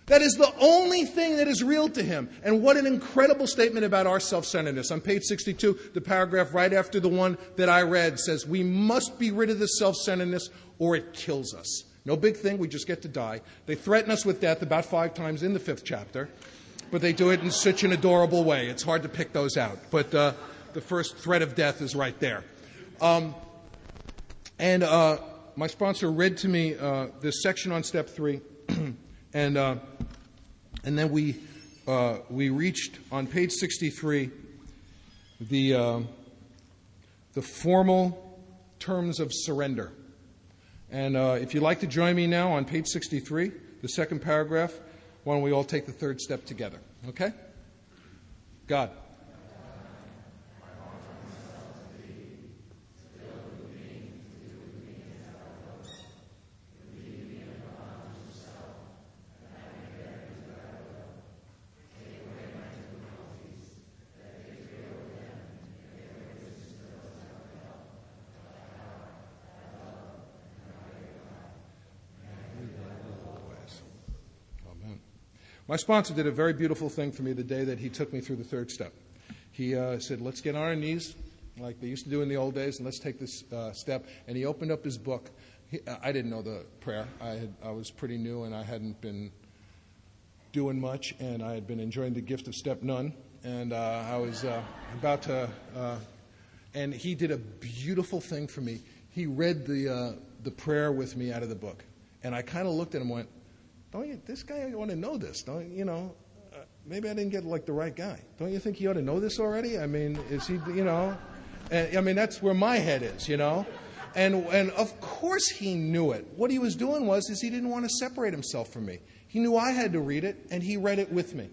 That is the only thing that is real to him." And what an incredible statement about our self-centeredness. On page 62, the paragraph right after the one that I read says, "We must be rid of the self-centeredness or it kills us." No big thing, we just get to die. They threaten us with death about 5 times in the 5th chapter, but they do it in such an adorable way. It's hard to pick those out. But the first threat of death is right there. And my sponsor read to me this section on step 3, and then we reached on page 63 the formal terms of surrender. And if you'd like to join me now on page 63, the second paragraph, why don't we all take the third step together? Okay? God. My sponsor did a very beautiful thing for me the day that he took me through the third step. He said, "Let's get on our knees like they used to do in the old days, and let's take this step." And he opened up his book. I didn't know the prayer. I was pretty new, and I hadn't been doing much, and I had been enjoying the gift of step none. And I was about to... and he did a beautiful thing for me. He read the prayer with me out of the book. And I kind of looked at him and went, this guy ought to know this. Maybe I didn't get the right guy. Don't you think he ought to know this already? I mean, is he, that's where my head is, And of course he knew it. What he was doing was he didn't want to separate himself from me. He knew I had to read it, and he read it with me.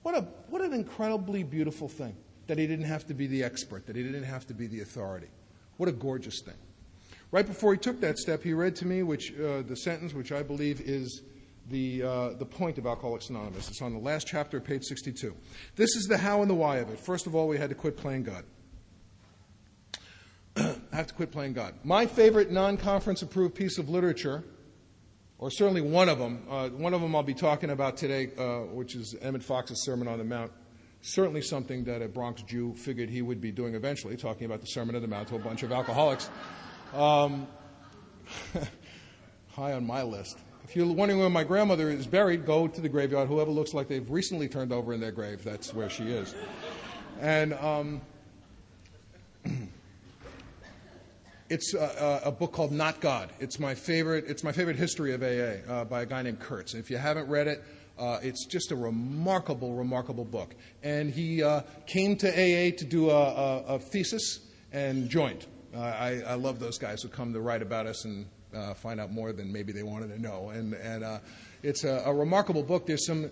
What an incredibly beautiful thing, that he didn't have to be the expert, that he didn't have to be the authority. What a gorgeous thing. Right before he took that step, he read to me the sentence which I believe is the point of Alcoholics Anonymous. It's on the last chapter, page 62. This is the how and the why of it. First of all, we had to quit playing God. I have to quit playing God. My favorite non-conference approved piece of literature, or certainly one of them I'll be talking about today, which is Emmett Fox's Sermon on the Mount, certainly something that a Bronx Jew figured he would be doing eventually, talking about the Sermon on the Mount to a bunch of alcoholics. High on my list. If you're wondering where my grandmother is buried, go to the graveyard. Whoever looks like they've recently turned over in their grave, that's where she is. And it's a book called Not God. It's my favorite history of AA by a guy named Kurtz. And if you haven't read it, it's just a remarkable, remarkable book. And he came to AA to do a thesis and joined. I love those guys who come to write about us and find out more than maybe they wanted to know. And it's a remarkable book. There's some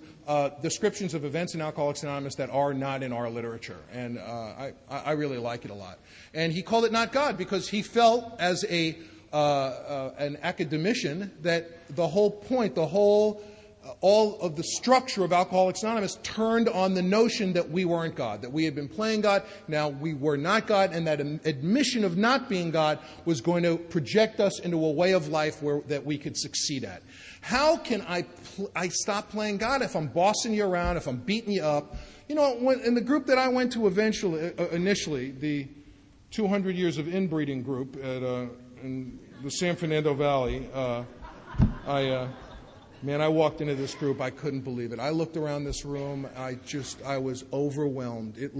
descriptions of events in Alcoholics Anonymous that are not in our literature. And I really like it a lot. And he called it Not God because he felt as an academician that the whole point, all of the structure of Alcoholics Anonymous turned on the notion that we weren't God, that we had been playing God, now we were not God, and that admission of not being God was going to project us into a way of life that we could succeed at. How can I stop playing God if I'm bossing you around, if I'm beating you up? You know, in the group that I went to initially, the 200 Years of Inbreeding group in the San Fernando Valley, I walked into this group. I couldn't believe it. I looked around this room. I was overwhelmed. It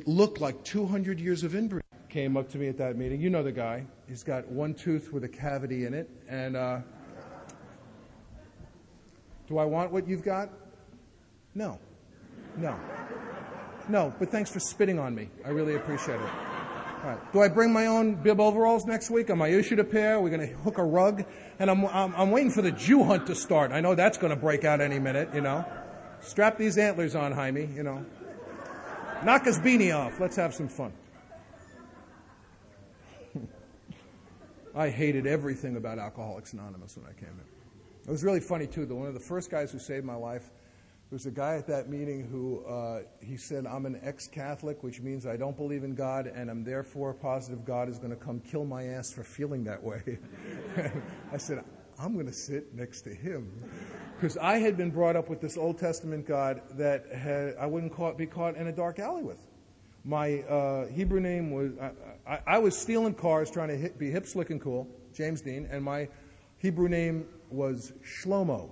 looked like 200 years of inbreeding. Came up to me at that meeting. You know the guy. He's got one tooth with a cavity in it. And do I want what you've got? No. But thanks for spitting on me. I really appreciate it. All right. Do I bring my own bib overalls next week? Am I issued a pair? We're going to hook a rug? And I'm waiting for the Jew hunt to start. I know that's going to break out any minute, you know. Strap these antlers on, Jaime, you know. Knock his beanie off. Let's have some fun. I hated everything about Alcoholics Anonymous when I came in. It was really funny, too. One of the first guys who saved my life was a guy at that meeting who, he said, I'm an ex-Catholic, which means I don't believe in God, and I'm therefore positive God is going to come kill my ass for feeling that way. I said, I'm going to sit next to him. Because I had been brought up with this Old Testament God that I wouldn't be caught in a dark alley with. My Hebrew name was, I was stealing cars trying to be hip, slick, and cool, James Dean, and my Hebrew name was Shlomo.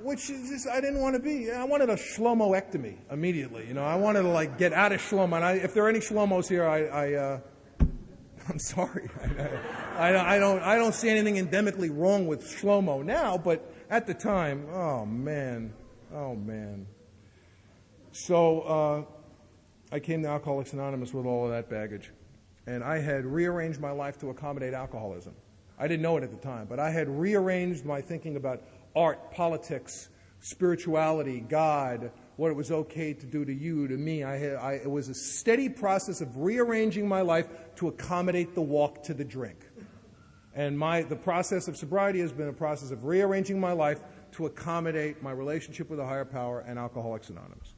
Which is just, I didn't want to be. I wanted a Shlomo-ectomy immediately. You know, I wanted to get out of Shlomo. And if there are any Shlomos here, I'm sorry. I don't see anything endemically wrong with Shlomo now, but at the time, oh man. So I came to Alcoholics Anonymous with all of that baggage, and I had rearranged my life to accommodate alcoholism. I didn't know it at the time, but I had rearranged my thinking about art, politics, spirituality, God, what it was okay to do to you, to me. It was a steady process of rearranging my life to accommodate the walk to the drink. And the process of sobriety has been a process of rearranging my life to accommodate my relationship with a higher power and Alcoholics Anonymous.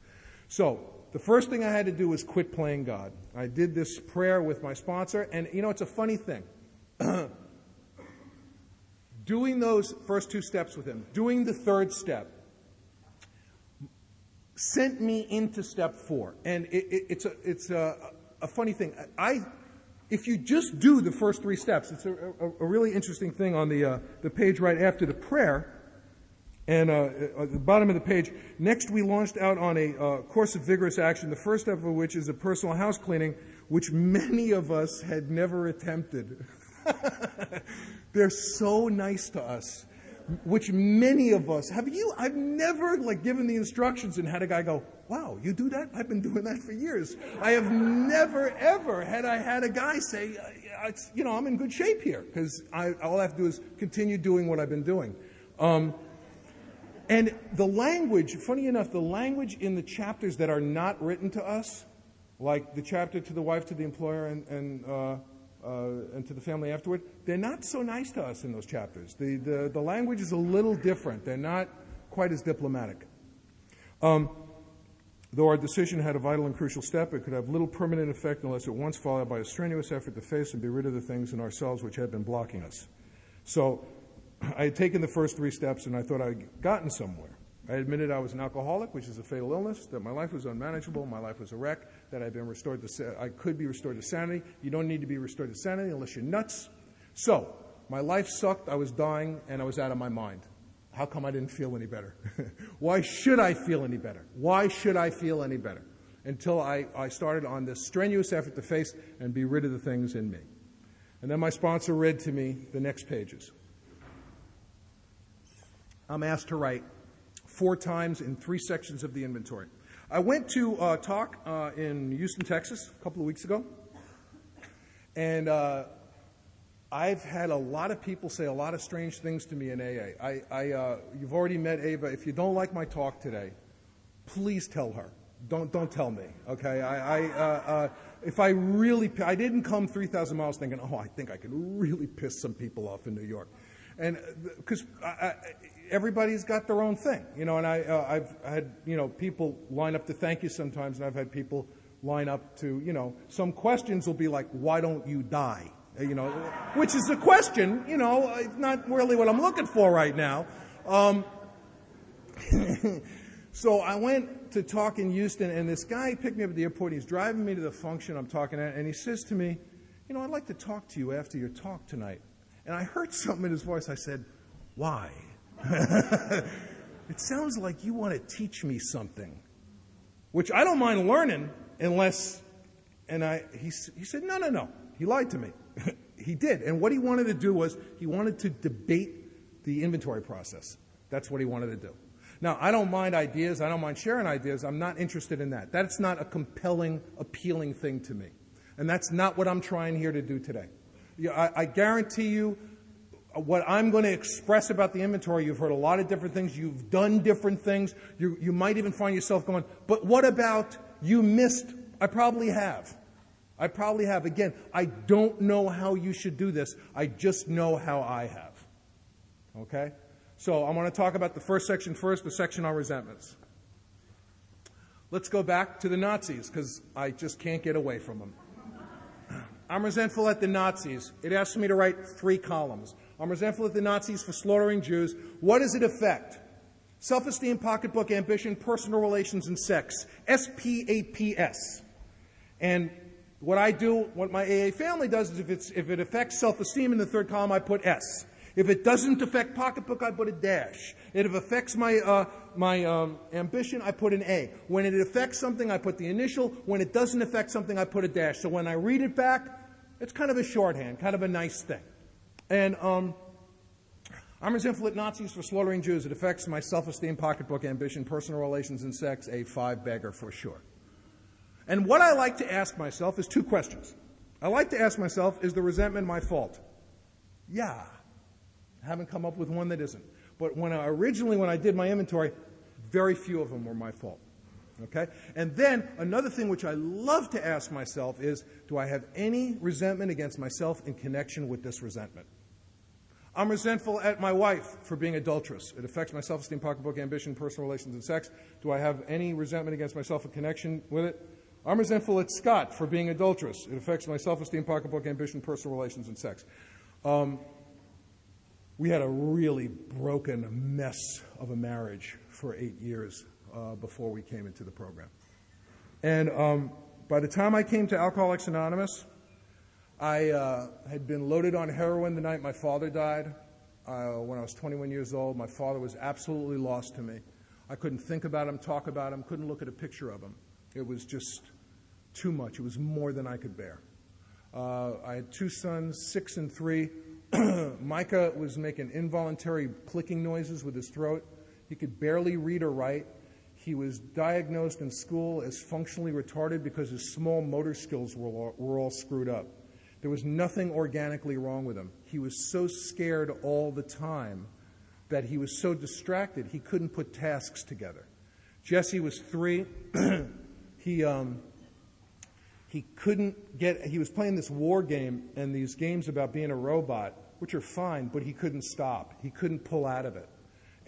So the first thing I had to do was quit playing God. I did this prayer with my sponsor, and you know, it's a funny thing. Doing those first two steps with him, doing the third step, sent me into step 4. And it's a funny thing. If you just do the first 3 steps, it's a really interesting thing on the page right after the prayer. And at the bottom of the page, next we launched out on a course of vigorous action, the first step of which is a personal house cleaning, which many of us had never attempted. They're so nice to us, which many of us have. I've never given the instructions and had a guy go, wow, you do that? I've been doing that for years. I have never, ever had a guy say, I'm in good shape here, because all I have to do is continue doing what I've been doing. And the language, funny enough, the language in the chapters that are not written to us, like the chapter to the wife, to the employer, and to the family afterward, they're not so nice to us in those chapters. The language is a little different. They're not quite as diplomatic. Though our decision had a vital and crucial step, it could have little permanent effect unless it once followed by a strenuous effort to face and be rid of the things in ourselves which had been blocking us. So I had taken the first 3 steps, and I thought I'd gotten somewhere. I admitted I was an alcoholic, which is a fatal illness, that my life was unmanageable, my life was a wreck, that I could be restored to sanity. You don't need to be restored to sanity unless you're nuts. So, my life sucked, I was dying, and I was out of my mind. How come I didn't feel any better? Why should I feel any better? Why should I feel any better? Until I started on this strenuous effort to face and be rid of the things in me. And then my sponsor read to me the next pages. I'm asked to write 4 times in 3 sections of the inventory. I went to talk in Houston, Texas, a couple of weeks ago, and I've had a lot of people say a lot of strange things to me in AA. You've already met Ava. If you don't like my talk today, please tell her. Don't tell me, okay? If I didn't come 3,000 miles thinking, I think I can really piss some people off in New York, and because everybody's got their own thing, and I've had, people line up to thank you sometimes, and I've had people line up to, some questions will be like, why don't you die? Which is a question, it's not really what I'm looking for right now. So I went to talk in Houston, and this guy picked me up at the airport. He's driving me to the function I'm talking at, and he says to me, I'd like to talk to you after your talk tonight. And I heard something in his voice. I said, why? It sounds like you want to teach me something, which I don't mind learning unless, he said, no. He lied to me. He did. And what he wanted to do was he wanted to debate the inventory process. That's what he wanted to do. Now, I don't mind ideas. I don't mind sharing ideas. I'm not interested in that. That's not a compelling, appealing thing to me. And that's not what I'm trying here to do today. I guarantee you what I'm going to express about the inventory, you've heard a lot of different things. You've done different things. You might even find yourself going, but what about you missed? I probably have. Again, I don't know how you should do this. I just know how I have. Okay? So I'm going to talk about the first section first, the section on resentments. Let's go back to the Nazis, because I just can't get away from them. I'm resentful at the Nazis. It asks me to write 3 columns. I'm resentful at the Nazis for slaughtering Jews. What does it affect? Self-esteem, pocketbook, ambition, personal relations, and sex. SPAPS. And what I do, what my AA family does, is if it affects self-esteem in the 3rd column, I put S. If it doesn't affect pocketbook, I put a dash. If it affects my ambition, I put an A. When it affects something, I put the initial. When it doesn't affect something, I put a dash. So when I read it back, it's kind of a shorthand, kind of a nice thing. And I'm resentful at Nazis for slaughtering Jews. It affects my self-esteem, pocketbook, ambition, personal relations, and sex. A 5-bagger for sure. And what I like to ask myself is 2 questions. I like to ask myself, is the resentment my fault? Yeah. I haven't come up with one that isn't. But when I did my inventory, very few of them were my fault. Okay? And then another thing which I love to ask myself is, do I have any resentment against myself in connection with this resentment? I'm resentful at my wife for being adulterous. It affects my self-esteem, pocketbook, ambition, personal relations, and sex. Do I have any resentment against myself in connection with it? I'm resentful at Scott for being adulterous. It affects my self-esteem, pocketbook, ambition, personal relations, and sex. We had a really broken mess of a marriage for 8 years before we came into the program. And by the time I came to Alcoholics Anonymous, I had been loaded on heroin the night my father died. When I was 21 years old, my father was absolutely lost to me. I couldn't think about him, talk about him, couldn't look at a picture of him. It was just too much. It was more than I could bear. I had 2 sons, 6 and 3. Micah was making involuntary clicking noises with his throat. He could barely read or write. He was diagnosed in school as functionally retarded because his small motor skills were all screwed up. There was nothing organically wrong with him. He was so scared all the time that he was so distracted he couldn't put tasks together. Jesse was 3. He was playing this war game and these games about being a robot, which are fine, but he couldn't stop. He couldn't pull out of it.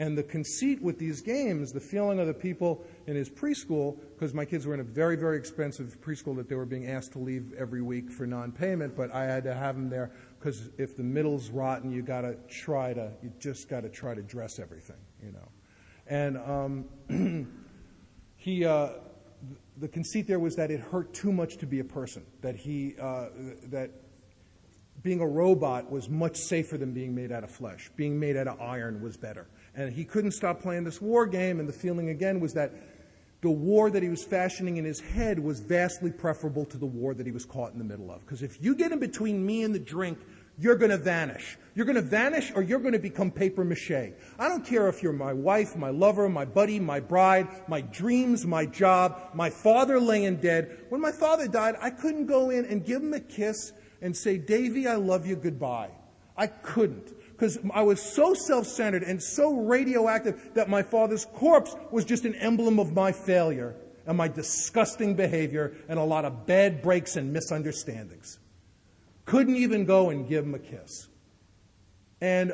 And the conceit with these games, the feeling of the people in his preschool, because my kids were in a very, very expensive preschool that they were being asked to leave every week for non-payment, but I had to have them there because if the middle's rotten, you just got to try to dress everything, you know. And the conceit there was that it hurt too much to be a person, that that being a robot was much safer than being made out of flesh. Being made out of iron was better. And he couldn't stop playing this war game, and the feeling again was that the war that he was fashioning in his head was vastly preferable to the war that he was caught in the middle of. Because if you get in between me and the drink, you're going to vanish. You're going to vanish or you're going to become paper mache. I don't care if you're my wife, my lover, my buddy, my bride, my dreams, my job, my father laying dead. When my father died, I couldn't go in and give him a kiss and say, Davy, I love you, goodbye. I couldn't. Because I was so self-centered and so radioactive that my father's corpse was just an emblem of my failure and my disgusting behavior and a lot of bad breaks and misunderstandings. Couldn't even go and give him a kiss. And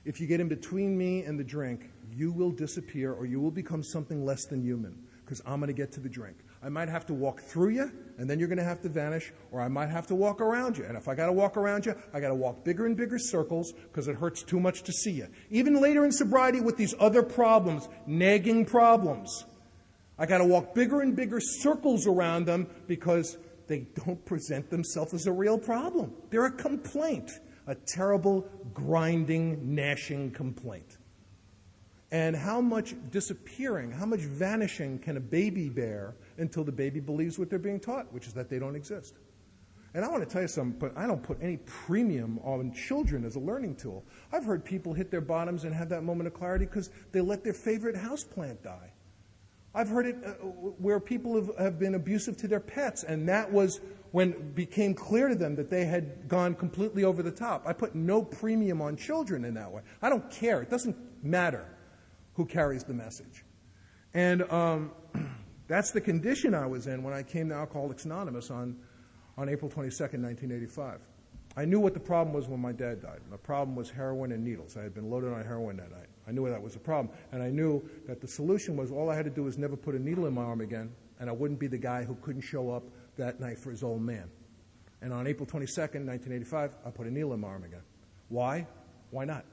if you get in between me and the drink, you will disappear or you will become something less than human because I'm going to get to the drink. I might have to walk through you, and then you're going to have to vanish, or I might have to walk around you. And if I got to walk around you, I got to walk bigger and bigger circles because it hurts too much to see you. Even later in sobriety with these other problems, nagging problems, I got to walk bigger and bigger circles around them because they don't present themselves as a real problem. They're a complaint, a terrible, grinding, gnashing complaint. And how much disappearing, how much vanishing can a baby bear until the baby believes what they're being taught, which is that they don't exist? And I want to tell you something, but I don't put any premium on children as a learning tool. I've heard people hit their bottoms and have that moment of clarity because they let their favorite houseplant die. I've heard it where people have been abusive to their pets, and that was when it became clear to them that they had gone completely over the top. I put no premium on children in that way. I don't care. It doesn't matter who carries the message. And that's the condition I was in when I came to Alcoholics Anonymous on April 22nd, 1985. I knew what the problem was when my dad died. The problem was heroin and needles. I had been loaded on heroin that night. I knew that was a problem. And I knew that the solution was all I had to do was never put a needle in my arm again, and I wouldn't be the guy who couldn't show up that night for his old man. And on April 22nd, 1985, I put a needle in my arm again. Why? Why not?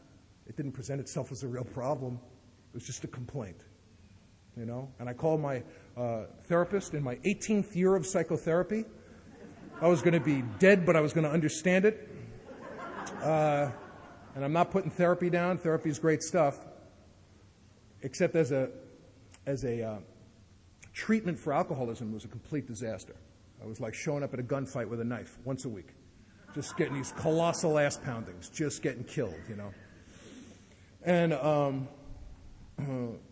It didn't present itself as a real problem. It was just a complaint, you know? And I called my therapist in my 18th year of psychotherapy. I was going to be dead, but I was going to understand it. And I'm not putting therapy down. Therapy is great stuff, except as a treatment for alcoholism was a complete disaster. I was like showing up at a gunfight with a knife once a week, just getting these colossal ass poundings, just getting killed, you know. And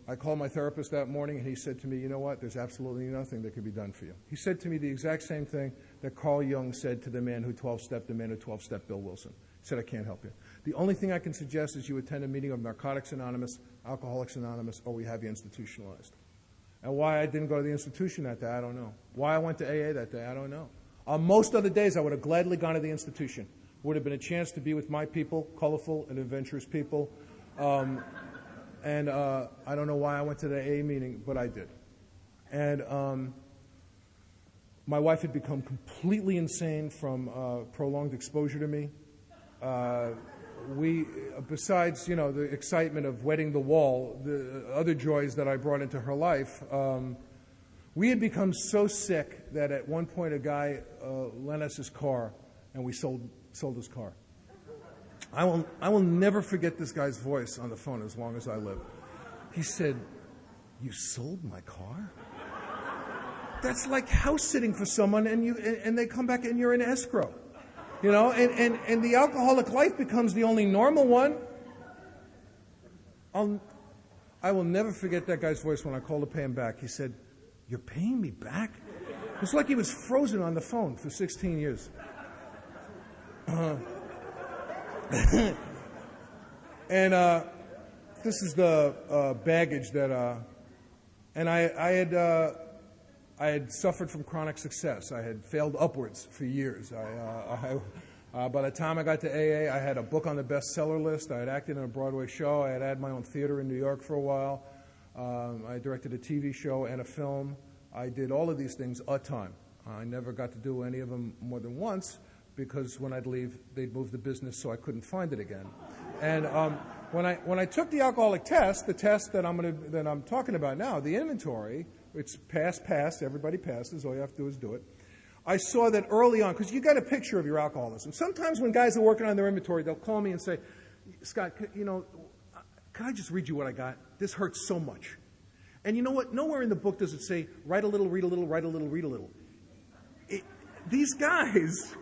I called my therapist that morning, and he said to me, you know what, there's absolutely nothing that can be done for you. He said to me the exact same thing that Carl Jung said to the man who 12-stepped Bill Wilson. He said, I can't help you. The only thing I can suggest is you attend a meeting of Narcotics Anonymous, Alcoholics Anonymous, or we have you institutionalized. And why I didn't go to the institution that day, I don't know. Why I went to AA that day, I don't know. On most other days, I would have gladly gone to the institution. Would have been a chance to be with my people, colorful and adventurous people. And I don't know why I went to the AA meeting, but I did. And my wife had become completely insane from prolonged exposure to me. Besides, you know, the excitement of wetting the wall, the other joys that I brought into her life, we had become so sick that at one point a guy lent us his car, and we sold his car. I will never forget this guy's voice on the phone as long as I live. He said, "You sold my car?" That's like house sitting for someone, and they come back and you're in escrow. You know, and the alcoholic life becomes the only normal one. I will never forget that guy's voice when I called to pay him back. He said, "You're paying me back?" It was like he was frozen on the phone for 16 years. And this is the baggage that, and I had suffered from chronic success. I had failed upwards for years. By the time I got to AA, I had a book on the bestseller list. I had acted in a Broadway show. I had had my own theater in New York for a while. I directed a TV show and a film. I did all of these things a time. I never got to do any of them more than once because when I'd leave, they'd move the business so I couldn't find it again. And when I took the alcoholic test, the test that I'm talking about now, the inventory, it's pass, everybody passes, all you have to do is do it. I saw that early on, because you got a picture of your alcoholism. Sometimes when guys are working on their inventory, they'll call me and say, Scott, can I just read you what I got? This hurts so much. And you know what? Nowhere in the book does it say, write a little, read a little, write a little, read a little. These guys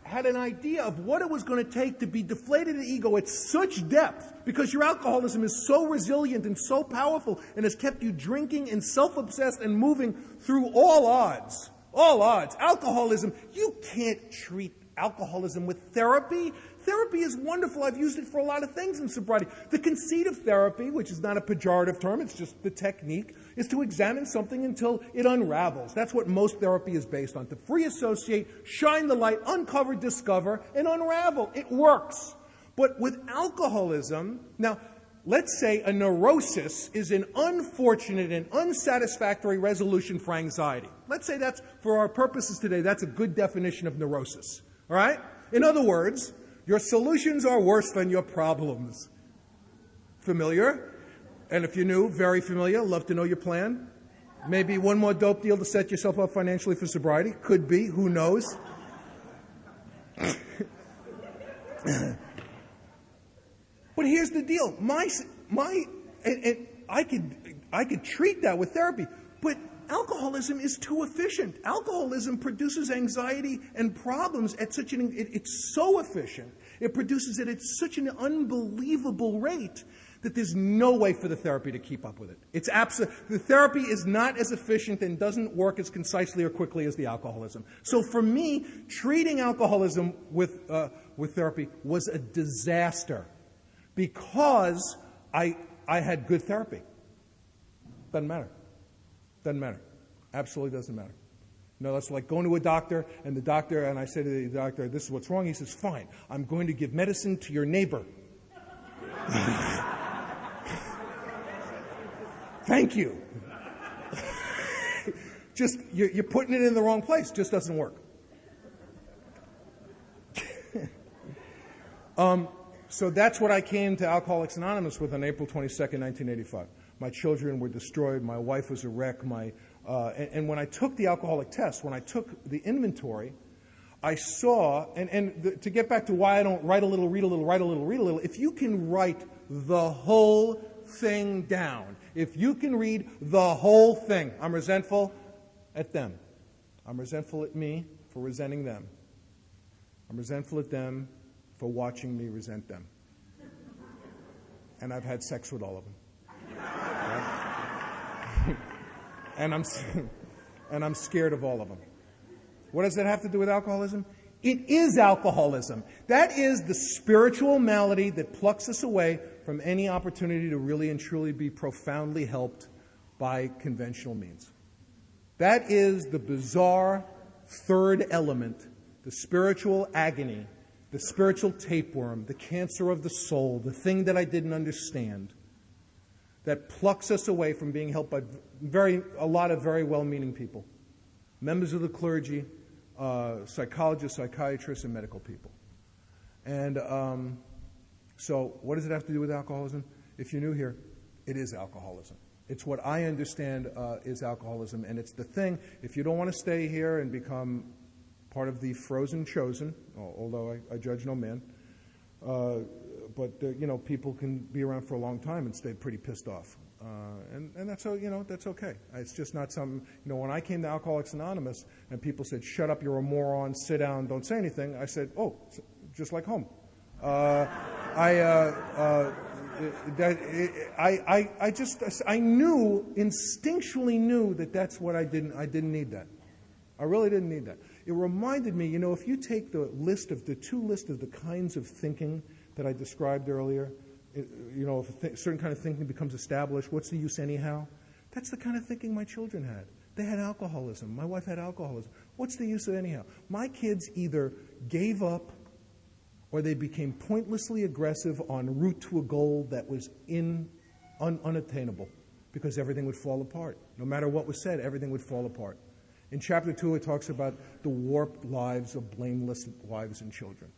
had an idea of what it was going to take to be deflated in ego at such depth, because your alcoholism is so resilient and so powerful and has kept you drinking and self-obsessed and moving through all odds. All odds. Alcoholism, you can't treat alcoholism with therapy. Therapy is wonderful. I've used it for a lot of things in sobriety. The conceit of therapy, which is not a pejorative term, it's just the technique, is to examine something until it unravels. That's what most therapy is based on. To free associate, shine the light, uncover, discover, and unravel. It works. But with alcoholism, now, let's say a neurosis is an unfortunate and unsatisfactory resolution for anxiety. Let's say that's, for our purposes today, that's a good definition of neurosis. All right? In other words, your solutions are worse than your problems. Familiar? And if you're new, very familiar. Love to know your plan. Maybe one more dope deal to set yourself up financially for sobriety. Could be. Who knows? But here's the deal. I could treat that with therapy, but alcoholism is too efficient. Alcoholism produces anxiety and problems at it's so efficient. It produces it at such an unbelievable rate that there's no way for the therapy to keep up with it. The therapy is not as efficient and doesn't work as concisely or quickly as the alcoholism. So for me, treating alcoholism with therapy was a disaster because I had good therapy. Doesn't matter. Doesn't matter. Absolutely doesn't matter. No, that's like going to a doctor, and I say to the doctor, this is what's wrong. He says, fine, I'm going to give medicine to your neighbor. Thank you. Just, you're putting it in the wrong place. Just doesn't work. So that's what I came to Alcoholics Anonymous with on April 22nd, 1985. My children were destroyed. My wife was a wreck. And when I took the alcoholic test, when I took the inventory, I saw, to get back to why I don't write a little, read a little, write a little, read a little, if you can write the whole thing down, if you can read the whole thing, I'm resentful at them. I'm resentful at me for resenting them. I'm resentful at them for watching me resent them. And I've had sex with all of them. And I'm scared of all of them. What does that have to do with alcoholism? It is alcoholism. That is the spiritual malady that plucks us away from any opportunity to really and truly be profoundly helped by conventional means. That is the bizarre third element, the spiritual agony, the spiritual tapeworm, the cancer of the soul, the thing that I didn't understand, that plucks us away from being helped by a lot of very well-meaning people, members of the clergy, psychologists, psychiatrists, and medical people. And so what does it have to do with alcoholism? If you're new here, it is alcoholism. It's what I understand is alcoholism, and it's the thing, if you don't want to stay here and become part of the frozen chosen, although I judge no man, but people can be around for a long time and stay pretty pissed off. And that's okay. It's just not something, when I came to Alcoholics Anonymous and people said, shut up, you're a moron, sit down, don't say anything, I said, oh, just like home. I instinctually knew that's what I didn't need that. I really didn't need that. It reminded me, if you take the two lists of the kinds of thinking that I described earlier, if certain kind of thinking becomes established, what's the use anyhow? That's the kind of thinking my children had. They had alcoholism. My wife had alcoholism. What's the use of anyhow? My kids either gave up or they became pointlessly aggressive en route to a goal that was unattainable because everything would fall apart. No matter what was said, everything would fall apart. In chapter 2, it talks about the warped lives of blameless wives and children.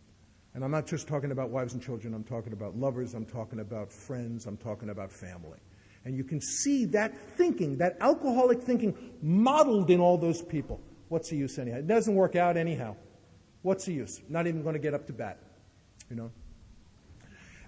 And I'm not just talking about wives and children. I'm talking about lovers. I'm talking about friends. I'm talking about family. And you can see that thinking, that alcoholic thinking, modeled in all those people. What's the use anyhow? It doesn't work out anyhow. What's the use? Not even going to get up to bat. You know?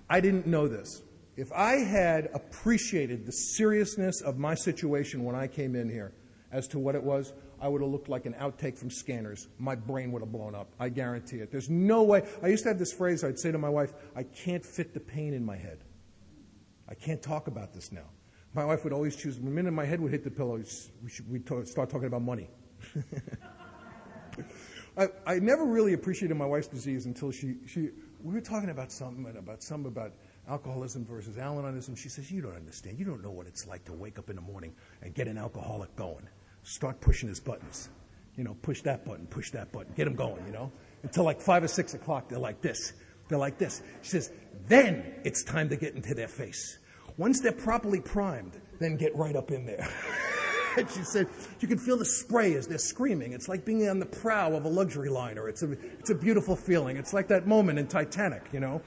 I didn't know this. If I had appreciated the seriousness of my situation when I came in here as to what it was, I would have looked like an outtake from Scanners. My brain would have blown up. I guarantee it. There's no way. I used to have this phrase I'd say to my wife, I can't fit the pain in my head. I can't talk about this now. My wife would always choose, the minute my head would hit the pillow, we'd start talking about money. I never really appreciated my wife's disease until we were talking about something about alcoholism versus Al-Anonism. She says, you don't understand. You don't know what it's like to wake up in the morning and get an alcoholic going. Start pushing his buttons. You know, push that button, get him going, you know. Until like 5 or 6 o'clock, they're like this. They're like this. She says, then it's time to get into their face. Once they're properly primed, then get right up in there. And she said, you can feel the spray as they're screaming. It's like being on the prow of a luxury liner. It's a beautiful feeling. It's like that moment in Titanic, you know.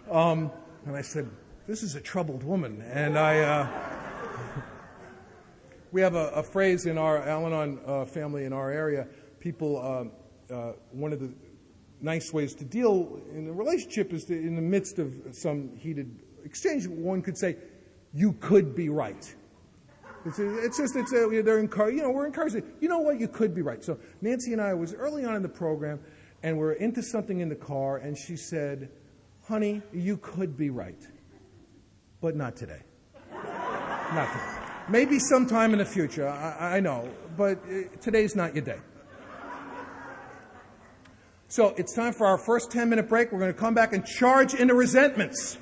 And I said, this is a troubled woman. And we have a phrase in our Al-Anon family in our area. People, one of the nice ways to deal in a relationship is in the midst of some heated exchange, one could say, you could be right. We're encouraging. You know what? You could be right. So Nancy and I was early on in the program, and we're into something in the car, and she said, honey, you could be right, but not today. Not today. Maybe sometime in the future, I know, but today's not your day. So it's time for our first 10-minute break. We're going to come back and charge into resentments.